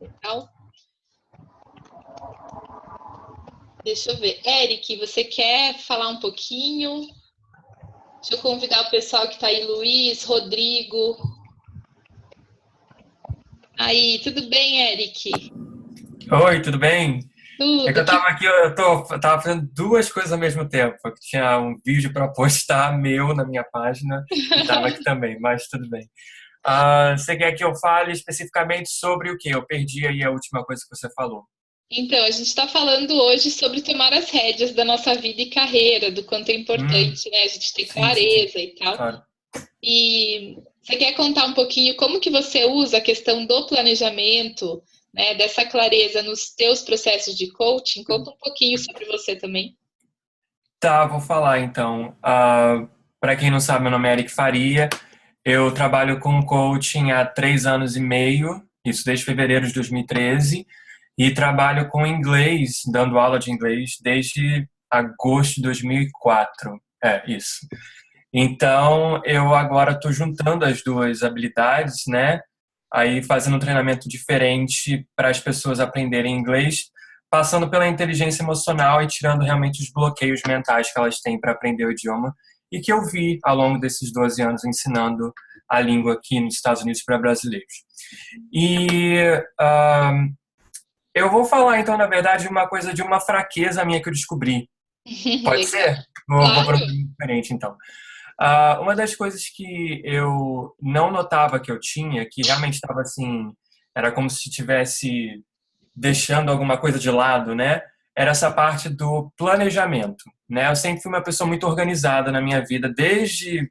Então, deixa eu ver. Eric, você quer falar um pouquinho? Deixa eu convidar o pessoal que está aí, Luiz, Rodrigo. Aí, tudo bem, Eric? Oi, tudo bem? Tudo. É que eu tava aqui, eu tava fazendo duas coisas ao mesmo tempo. Eu tinha um vídeo para postar meu na minha página e tava aqui também, mas tudo bem. Você quer que eu fale especificamente sobre o quê? Eu perdi aí a última coisa que você falou. Então, a gente está falando hoje sobre tomar as rédeas da nossa vida e carreira, do quanto é importante, né? A gente ter clareza e tal. Claro. E você quer contar um pouquinho como que você usa a questão do planejamento, né, dessa clareza nos teus processos de coaching? Conta um pouquinho sobre você também. Tá, vou falar então. Para quem não sabe, meu nome é Eric Faria. Eu trabalho com coaching há 3 anos e meio, isso desde fevereiro de 2013, e trabalho com inglês, dando aula de inglês desde agosto de 2004. Isso. Então, eu agora estou juntando as duas habilidades, né? Aí fazendo um treinamento diferente para as pessoas aprenderem inglês, passando pela inteligência emocional e tirando realmente os bloqueios mentais que elas têm para aprender o idioma e que eu vi ao longo desses 12 anos ensinando a língua aqui nos Estados Unidos para brasileiros. E eu vou falar, então, na verdade, uma coisa de uma fraqueza minha que eu descobri. Pode ser? Vou para um caminho diferente, então. Uma das coisas que eu não notava que eu tinha, que realmente estava assim, era como se estivesse deixando alguma coisa de lado, né? Era essa parte do planejamento, né? Eu sempre fui uma pessoa muito organizada na minha vida, desde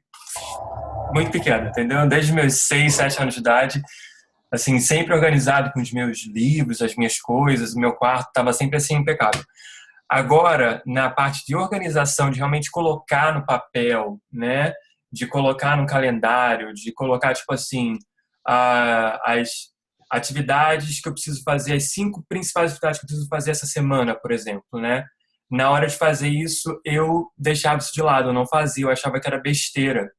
muito pequena, entendeu? Desde meus 6, 7 anos de idade, assim, sempre organizado com os meus livros, as minhas coisas, o meu quarto estava sempre assim impecável. Agora, na parte de organização, de realmente colocar no papel, né? De colocar no calendário, de colocar, tipo assim, as atividades que eu preciso fazer, as 5 principais atividades que eu preciso fazer essa semana, por exemplo, né? Na hora de fazer isso, eu deixava isso de lado, eu não fazia, eu achava que era besteira.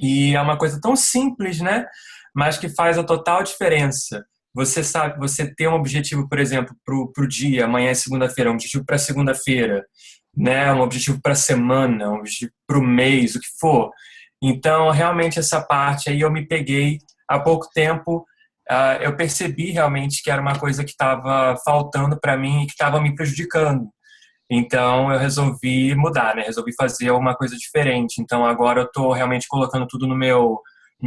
E é uma coisa tão simples, né? Mas que faz a total diferença. Você sabe, você tem um objetivo, por exemplo, para o dia, amanhã é segunda-feira, um objetivo para segunda-feira, né? Um objetivo para a semana, um objetivo para o mês, o que for. Então, realmente, essa parte aí eu me peguei há pouco tempo. Eu percebi realmente que era uma coisa que estava faltando para mim e que estava me prejudicando. Então, eu resolvi mudar, né? Resolvi fazer uma coisa diferente. Então, agora eu estou realmente colocando tudo no meu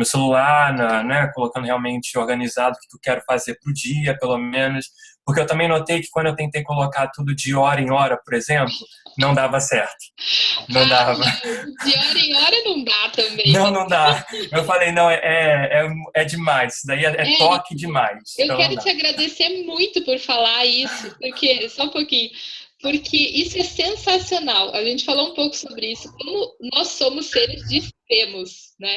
celular, né? Colocando realmente organizado o que eu quero fazer pro dia, pelo menos. Porque eu também notei que quando eu tentei colocar tudo de hora em hora, por exemplo, não dava certo. Não dava. De hora em hora não dá também. Não dá. Eu falei, não, é demais. Isso daí é toque demais. Eu então quero te agradecer muito por falar isso, porque, só um pouquinho, porque isso é sensacional. A gente falou um pouco sobre isso, como nós somos seres de extremos, né?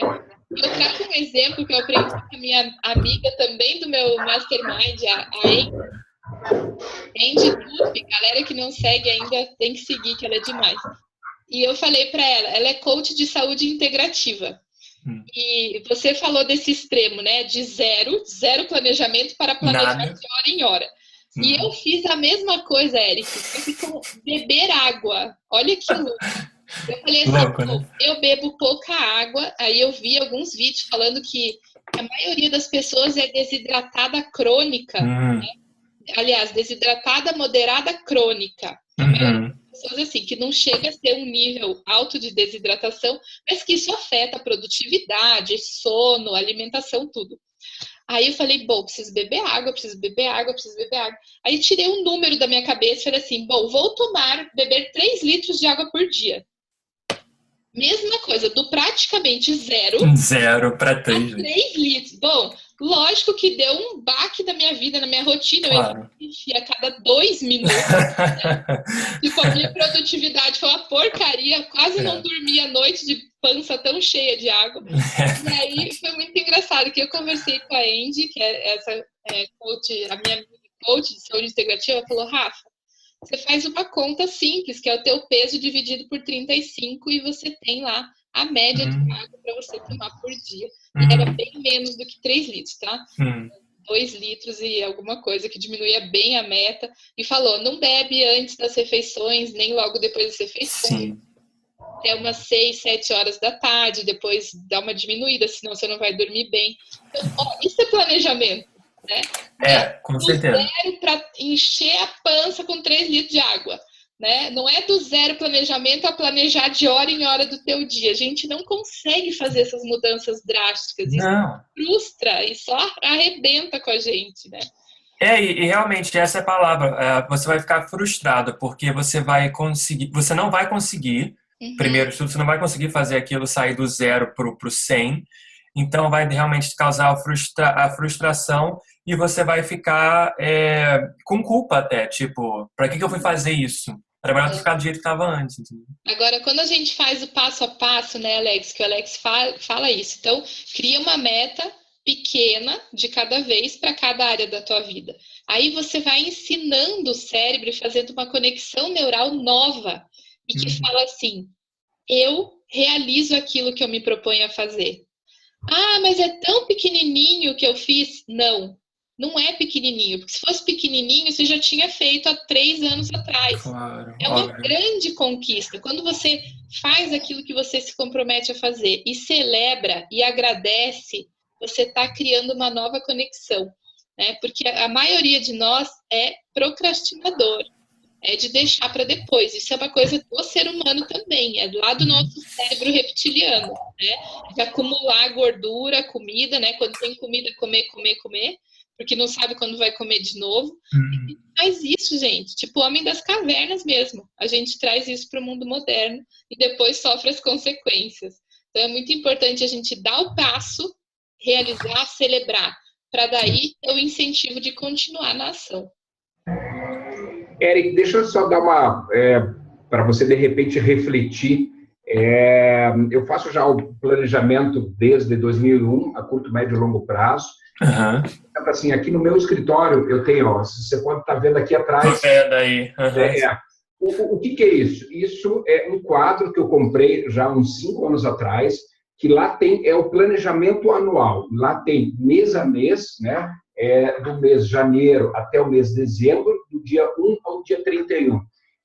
Eu trago um exemplo que eu aprendi com a minha amiga também do meu mastermind, a Andy Duff. Galera que não segue ainda tem que seguir, que ela é demais. E eu falei para ela é coach de saúde integrativa. E você falou desse extremo, né? De zero planejamento para planejar de hora em hora. E eu fiz a mesma coisa, Eric. Eu fiz com beber água. Olha que louco. Eu falei assim, louco, né? Eu bebo pouca água. Aí eu vi alguns vídeos falando que a maioria das pessoas é desidratada crônica. Né? Aliás, desidratada moderada crônica. A maioria das pessoas, assim, que não chega a ser um nível alto de desidratação, mas que isso afeta a produtividade, sono, alimentação, tudo. Aí eu falei, bom, preciso beber água. Aí tirei um número da minha cabeça e falei assim, bom, vou beber 3 litros de água por dia. Mesma coisa, do praticamente zero para 3 litros. Bom, lógico que deu um baque na minha vida, na minha rotina. Claro. Eu enchi a cada 2 minutos. Né? Tipo, a minha produtividade foi uma porcaria. Quase não dormia à noite de pança tão cheia de água. E aí foi muito engraçado que eu conversei com a Andy, que é essa coach, a minha coach de saúde integrativa. Ela falou, Rafa, você faz uma conta simples, que é o teu peso dividido por 35 e você tem lá a média de água para você tomar por dia. E era bem menos do que 3 litros, tá? 2 litros e alguma coisa, que diminuía bem a meta. E falou, não bebe antes das refeições, nem logo depois das refeições. Sim. Até umas 6, 7 horas da tarde, depois dá uma diminuída, senão você não vai dormir bem. Então, isso é planejamento, né? Com certeza. Zero para encher a pança com 3 litros de água. Né? Não é do zero planejamento a planejar de hora em hora do teu dia. A gente não consegue fazer essas mudanças drásticas. Não. Isso frustra e só arrebenta com a gente, né? E realmente essa é a palavra. Você vai ficar frustrado porque você não vai conseguir, primeiro de tudo, você não vai conseguir fazer aquilo sair do zero pro 100. Então vai realmente causar a frustração e você vai ficar com culpa até, tipo, para que eu fui fazer isso? Era melhor ficar do jeito que estava antes. Entendeu? Agora, quando a gente faz o passo a passo, né, Alex, que o Alex fala isso. Então, cria uma meta pequena de cada vez para cada área da tua vida. Aí você vai ensinando o cérebro e fazendo uma conexão neural nova e que fala assim, eu realizo aquilo que eu me proponho a fazer. Ah, mas é tão pequenininho que eu fiz. Não não é pequenininho, porque se fosse pequenininho, você já tinha feito há 3 anos atrás. Claro, É uma óbvio. grande conquista. Quando você faz aquilo que você se compromete a fazer e celebra e agradece, você está criando uma nova conexão, né? Porque a maioria de nós é procrastinador, é de deixar para depois. Isso é uma coisa do ser humano também, é lá do nosso cérebro reptiliano, né? De acumular gordura, comida, né? Quando tem comida, comer, comer, comer, porque não sabe quando vai comer de novo. E faz isso, gente, tipo o homem das cavernas mesmo. A gente traz isso para o mundo moderno e depois sofre as consequências. Então é muito importante a gente dar o passo, realizar, celebrar, para daí ter o incentivo de continuar na ação. Eric, deixa eu só dar para você de repente refletir. Eu faço já o planejamento desde 2001, a curto, médio e longo prazo. Uhum. Assim, aqui no meu escritório eu tenho, ó, você pode estar vendo aqui atrás. Tô vendo aí. O que é isso? Isso é um quadro que eu comprei já há uns 5 anos atrás, que lá tem o planejamento anual. Lá tem mês a mês, né? Do mês de janeiro até o mês de dezembro, do dia 1 ao dia 31.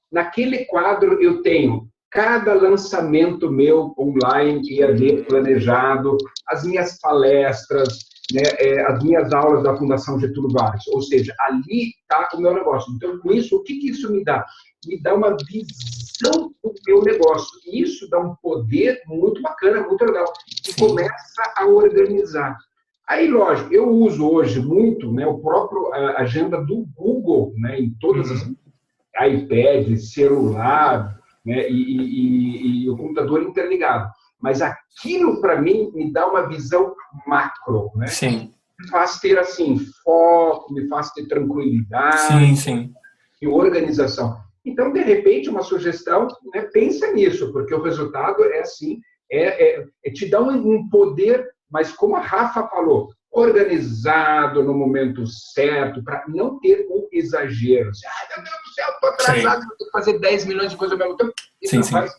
Naquele quadro eu tenho cada lançamento meu online, EAD planejado, as minhas palestras, né, as minhas aulas da Fundação Getúlio Vargas. Ou seja, ali está o meu negócio. Então, com isso, o que isso me dá? Me dá uma visão do meu negócio. E isso dá um poder muito bacana, muito legal. E começa a organizar. Aí, lógico, eu uso hoje muito, né, o próprio agenda do Google, né, em todas as iPad, celular, né, e o computador interligado. Mas aquilo, para mim, me dá uma visão macro, né? Sim. Me faz ter, assim, foco, me faz ter tranquilidade e organização. Então, de repente, uma sugestão, né, pensa nisso, porque o resultado é assim, te dá um poder, mas como a Rafa falou, organizado no momento certo, para não ter um exagero. Ai, meu Deus do céu, estou atrasado, vou ter que fazer 10 milhões de coisas ao mesmo tempo. Isso não faz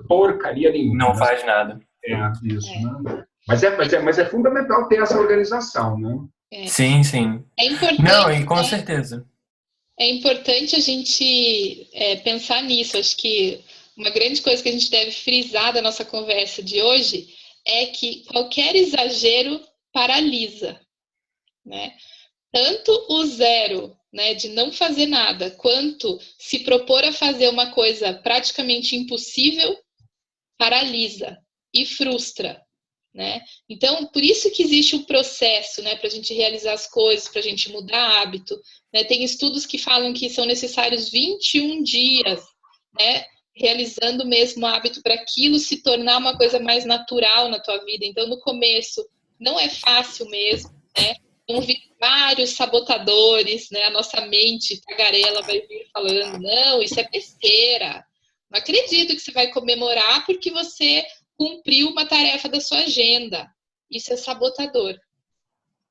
porcaria nenhuma. Não faz nada. Isso, né? Mas é fundamental ter essa organização, né? Sim, sim. É importante, não, e com certeza. É importante a gente pensar nisso. Acho que uma grande coisa que a gente deve frisar da nossa conversa de hoje é que qualquer exagero paralisa, né? Tanto o zero, né, de não fazer nada, quanto se propor a fazer uma coisa praticamente impossível, paralisa e frustra, né? Então, por isso que existe um processo, né, para a gente realizar as coisas, para a gente mudar hábito, né? Tem estudos que falam que são necessários 21 dias, né, realizando o mesmo hábito para aquilo se tornar uma coisa mais natural na tua vida. Então, no começo, não é fácil mesmo, né? Vão vir vários sabotadores, né? A nossa mente tagarela vai vir falando, não, isso é besteira. Não acredito que você vai comemorar porque você cumpriu uma tarefa da sua agenda. Isso é sabotador,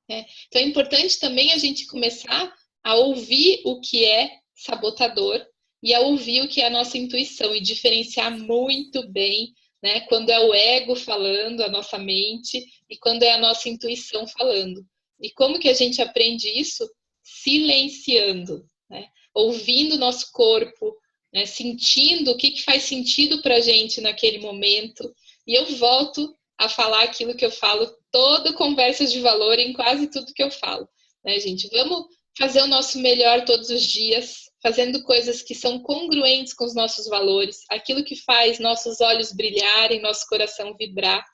né? Então é importante também a gente começar a ouvir o que é sabotador e a ouvir o que é a nossa intuição e diferenciar muito bem, né, quando é o ego falando, a nossa mente, e quando é a nossa intuição falando. E como que a gente aprende isso? Silenciando, né? Ouvindo o nosso corpo, né? Sentindo o que faz sentido para a gente naquele momento. E eu volto a falar aquilo que eu falo toda Conversas de Valor em quase tudo que eu falo, né, gente? Vamos fazer o nosso melhor todos os dias, fazendo coisas que são congruentes com os nossos valores, aquilo que faz nossos olhos brilharem, nosso coração vibrar.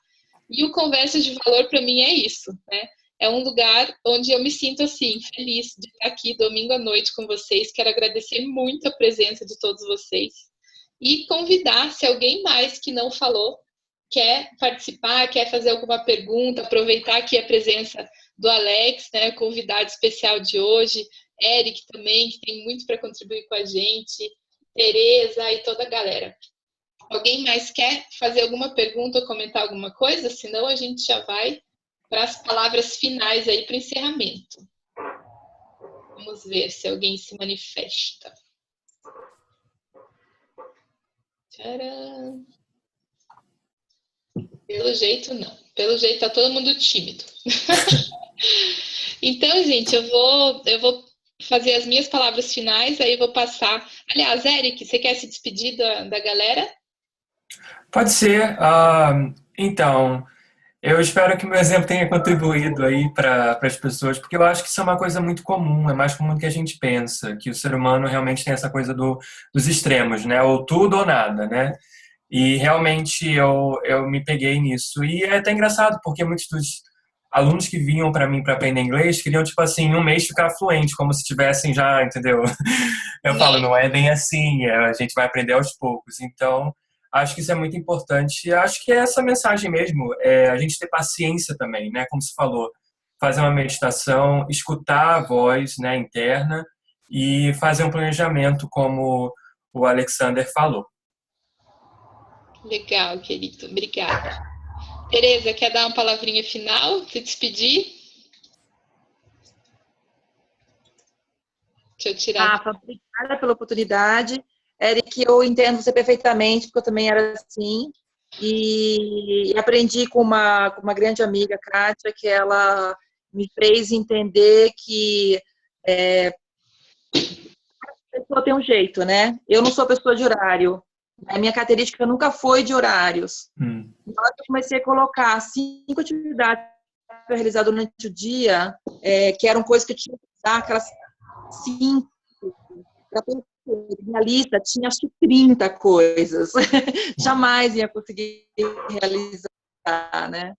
E o Conversas de Valor, para mim, é isso, né? É um lugar onde eu me sinto, assim, feliz de estar aqui domingo à noite com vocês. Quero agradecer muito a presença de todos vocês e convidar, se alguém mais que não falou, quer participar, quer fazer alguma pergunta, aproveitar aqui a presença do Alex, né, convidado especial de hoje, Eric também, que tem muito para contribuir com a gente, Tereza e toda a galera. Alguém mais quer fazer alguma pergunta ou comentar alguma coisa? Senão a gente já vai para as palavras finais aí para o encerramento. Vamos ver se alguém se manifesta. Tcharam! Pelo jeito, não. Pelo jeito, tá todo mundo tímido. Então, gente, eu vou fazer as minhas palavras finais, aí eu vou passar. Aliás, Eric, você quer se despedir da galera? Pode ser. Então, eu espero que meu exemplo tenha contribuído aí para as pessoas, porque eu acho que isso é uma coisa muito comum, é mais comum do que a gente pensa, que o ser humano realmente tem essa coisa dos extremos, né? Ou tudo ou nada, né? E realmente eu me peguei nisso. E é até engraçado, porque muitos dos alunos que vinham para mim para aprender inglês queriam, tipo assim, em um mês ficar fluente, como se tivessem já, entendeu? Eu falo, Nossa, não é bem assim, a gente vai aprender aos poucos. Então, acho que isso é muito importante. E acho que é essa mensagem mesmo, a gente ter paciência também, né? Como se falou, fazer uma meditação, escutar a voz, né, interna e fazer um planejamento, como o Alexander falou. legal, querido. Obrigada. Tereza, quer dar uma palavrinha final? Se despedir? Deixa eu tirar aqui. Rafa, obrigada pela oportunidade. Eric, eu entendo você perfeitamente, porque eu também era assim. E aprendi com uma grande amiga, Kátia, que ela me fez entender que a pessoa tem um jeito, né? Eu não sou pessoa de horário. A minha característica nunca foi de horários. Hum. Na hora que eu comecei a colocar 5 atividades para realizar durante o dia, que eram coisas que eu tinha que usar, aquelas 5, minha lista tinha acho que 30 coisas. Jamais ia conseguir realizar, né?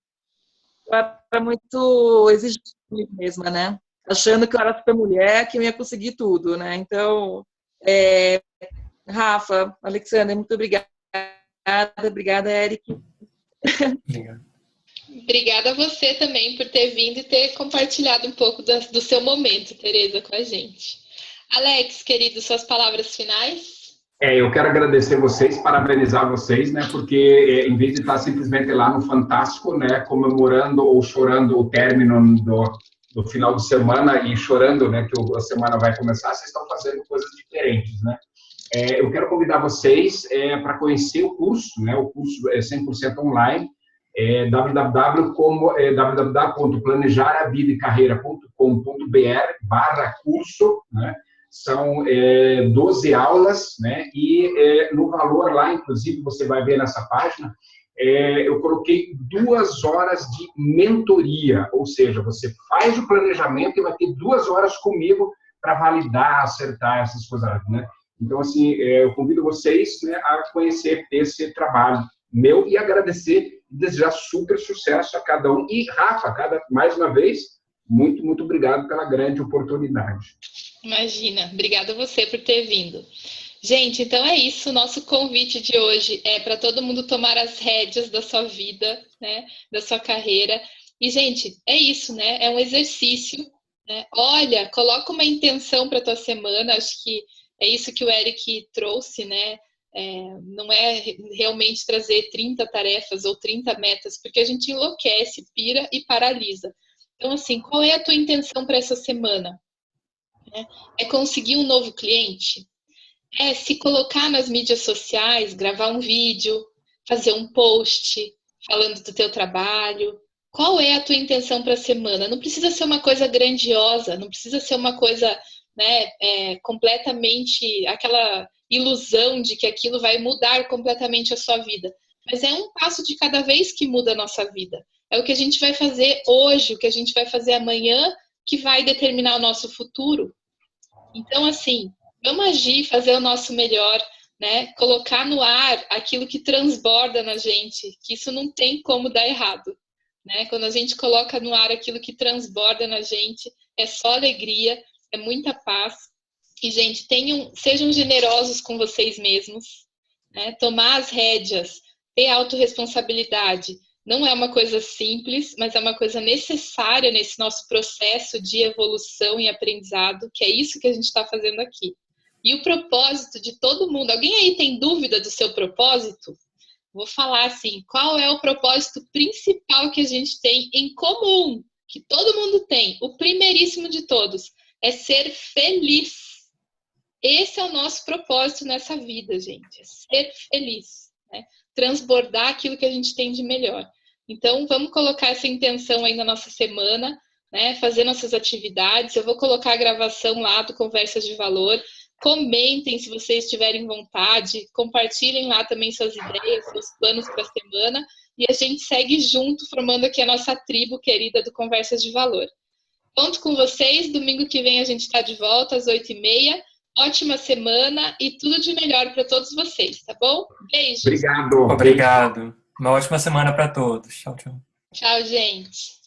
Eu era muito exigente mesmo, né? Achando que eu era super mulher, que eu ia conseguir tudo, né? Então, Rafa, Alexandre, muito obrigada. Obrigada, Eric. Obrigado. Obrigada a você também por ter vindo e ter compartilhado um pouco do seu momento, Tereza, com a gente. Alex, querido, suas palavras finais? Eu quero agradecer vocês, parabenizar vocês, né? Porque em vez de estar simplesmente lá no Fantástico, né, comemorando ou chorando o término do final de semana e chorando, né, que a semana vai começar, vocês estão fazendo coisas diferentes, né? Eu quero convidar vocês para conhecer o curso, né? O curso é 100% online, www.planejaravidaecarreira.com.br/curso, né? São 12 aulas, né? E no valor lá, inclusive, você vai ver nessa página, eu coloquei 2 horas de mentoria, ou seja, você faz o planejamento e vai ter 2 horas comigo para validar, acertar essas coisas, né? Então, assim, eu convido vocês, né, a conhecer esse trabalho meu e agradecer e desejar super sucesso a cada um. E, Rafa, mais uma vez, muito, muito obrigado pela grande oportunidade. Imagina, obrigada a você por ter vindo. Gente, então é isso. O nosso convite de hoje é para todo mundo tomar as rédeas da sua vida, né? Da sua carreira. E, gente, é isso, né? É um exercício, né? Olha, coloca uma intenção para a tua semana. Acho que é isso que o Eric trouxe, né? Não é realmente trazer 30 tarefas ou 30 metas, porque a gente enlouquece, pira e paralisa. Então, assim, qual é a tua intenção para essa semana? É conseguir um novo cliente? É se colocar nas mídias sociais, gravar um vídeo, fazer um post falando do teu trabalho. Qual é a tua intenção para a semana? Não precisa ser uma coisa grandiosa, não precisa ser uma coisa, né, completamente aquela ilusão de que aquilo vai mudar completamente a sua vida. Mas é um passo de cada vez que muda a nossa vida. É o que a gente vai fazer hoje, o que a gente vai fazer amanhã, que vai determinar o nosso futuro. Então, assim, vamos agir, fazer o nosso melhor, né? Colocar no ar aquilo que transborda na gente, que isso não tem como dar errado, né? Quando a gente coloca no ar aquilo que transborda na gente, é só alegria, é muita paz. E, gente, sejam generosos com vocês mesmos, né? Tomar as rédeas, ter autorresponsabilidade. Não é uma coisa simples, mas é uma coisa necessária nesse nosso processo de evolução e aprendizado, que é isso que a gente está fazendo aqui. E o propósito de todo mundo. Alguém aí tem dúvida do seu propósito? Vou falar assim, qual é o propósito principal que a gente tem em comum, que todo mundo tem, o primeiríssimo de todos, é ser feliz. Esse é o nosso propósito nessa vida, gente, é ser feliz, né? Transbordar aquilo que a gente tem de melhor. Então, vamos colocar essa intenção aí na nossa semana, né, fazer nossas atividades. Eu vou colocar a gravação lá do Conversas de Valor. Comentem se vocês tiverem vontade, compartilhem lá também suas ideias, seus planos para a semana, e a gente segue junto, formando aqui a nossa tribo querida do Conversas de Valor. Conto com vocês, domingo que vem a gente está de volta às 8h30. Ótima semana e tudo de melhor para todos vocês, tá bom? Beijos. Obrigado. Obrigado. Uma ótima semana para todos. Tchau, tchau. Tchau, gente.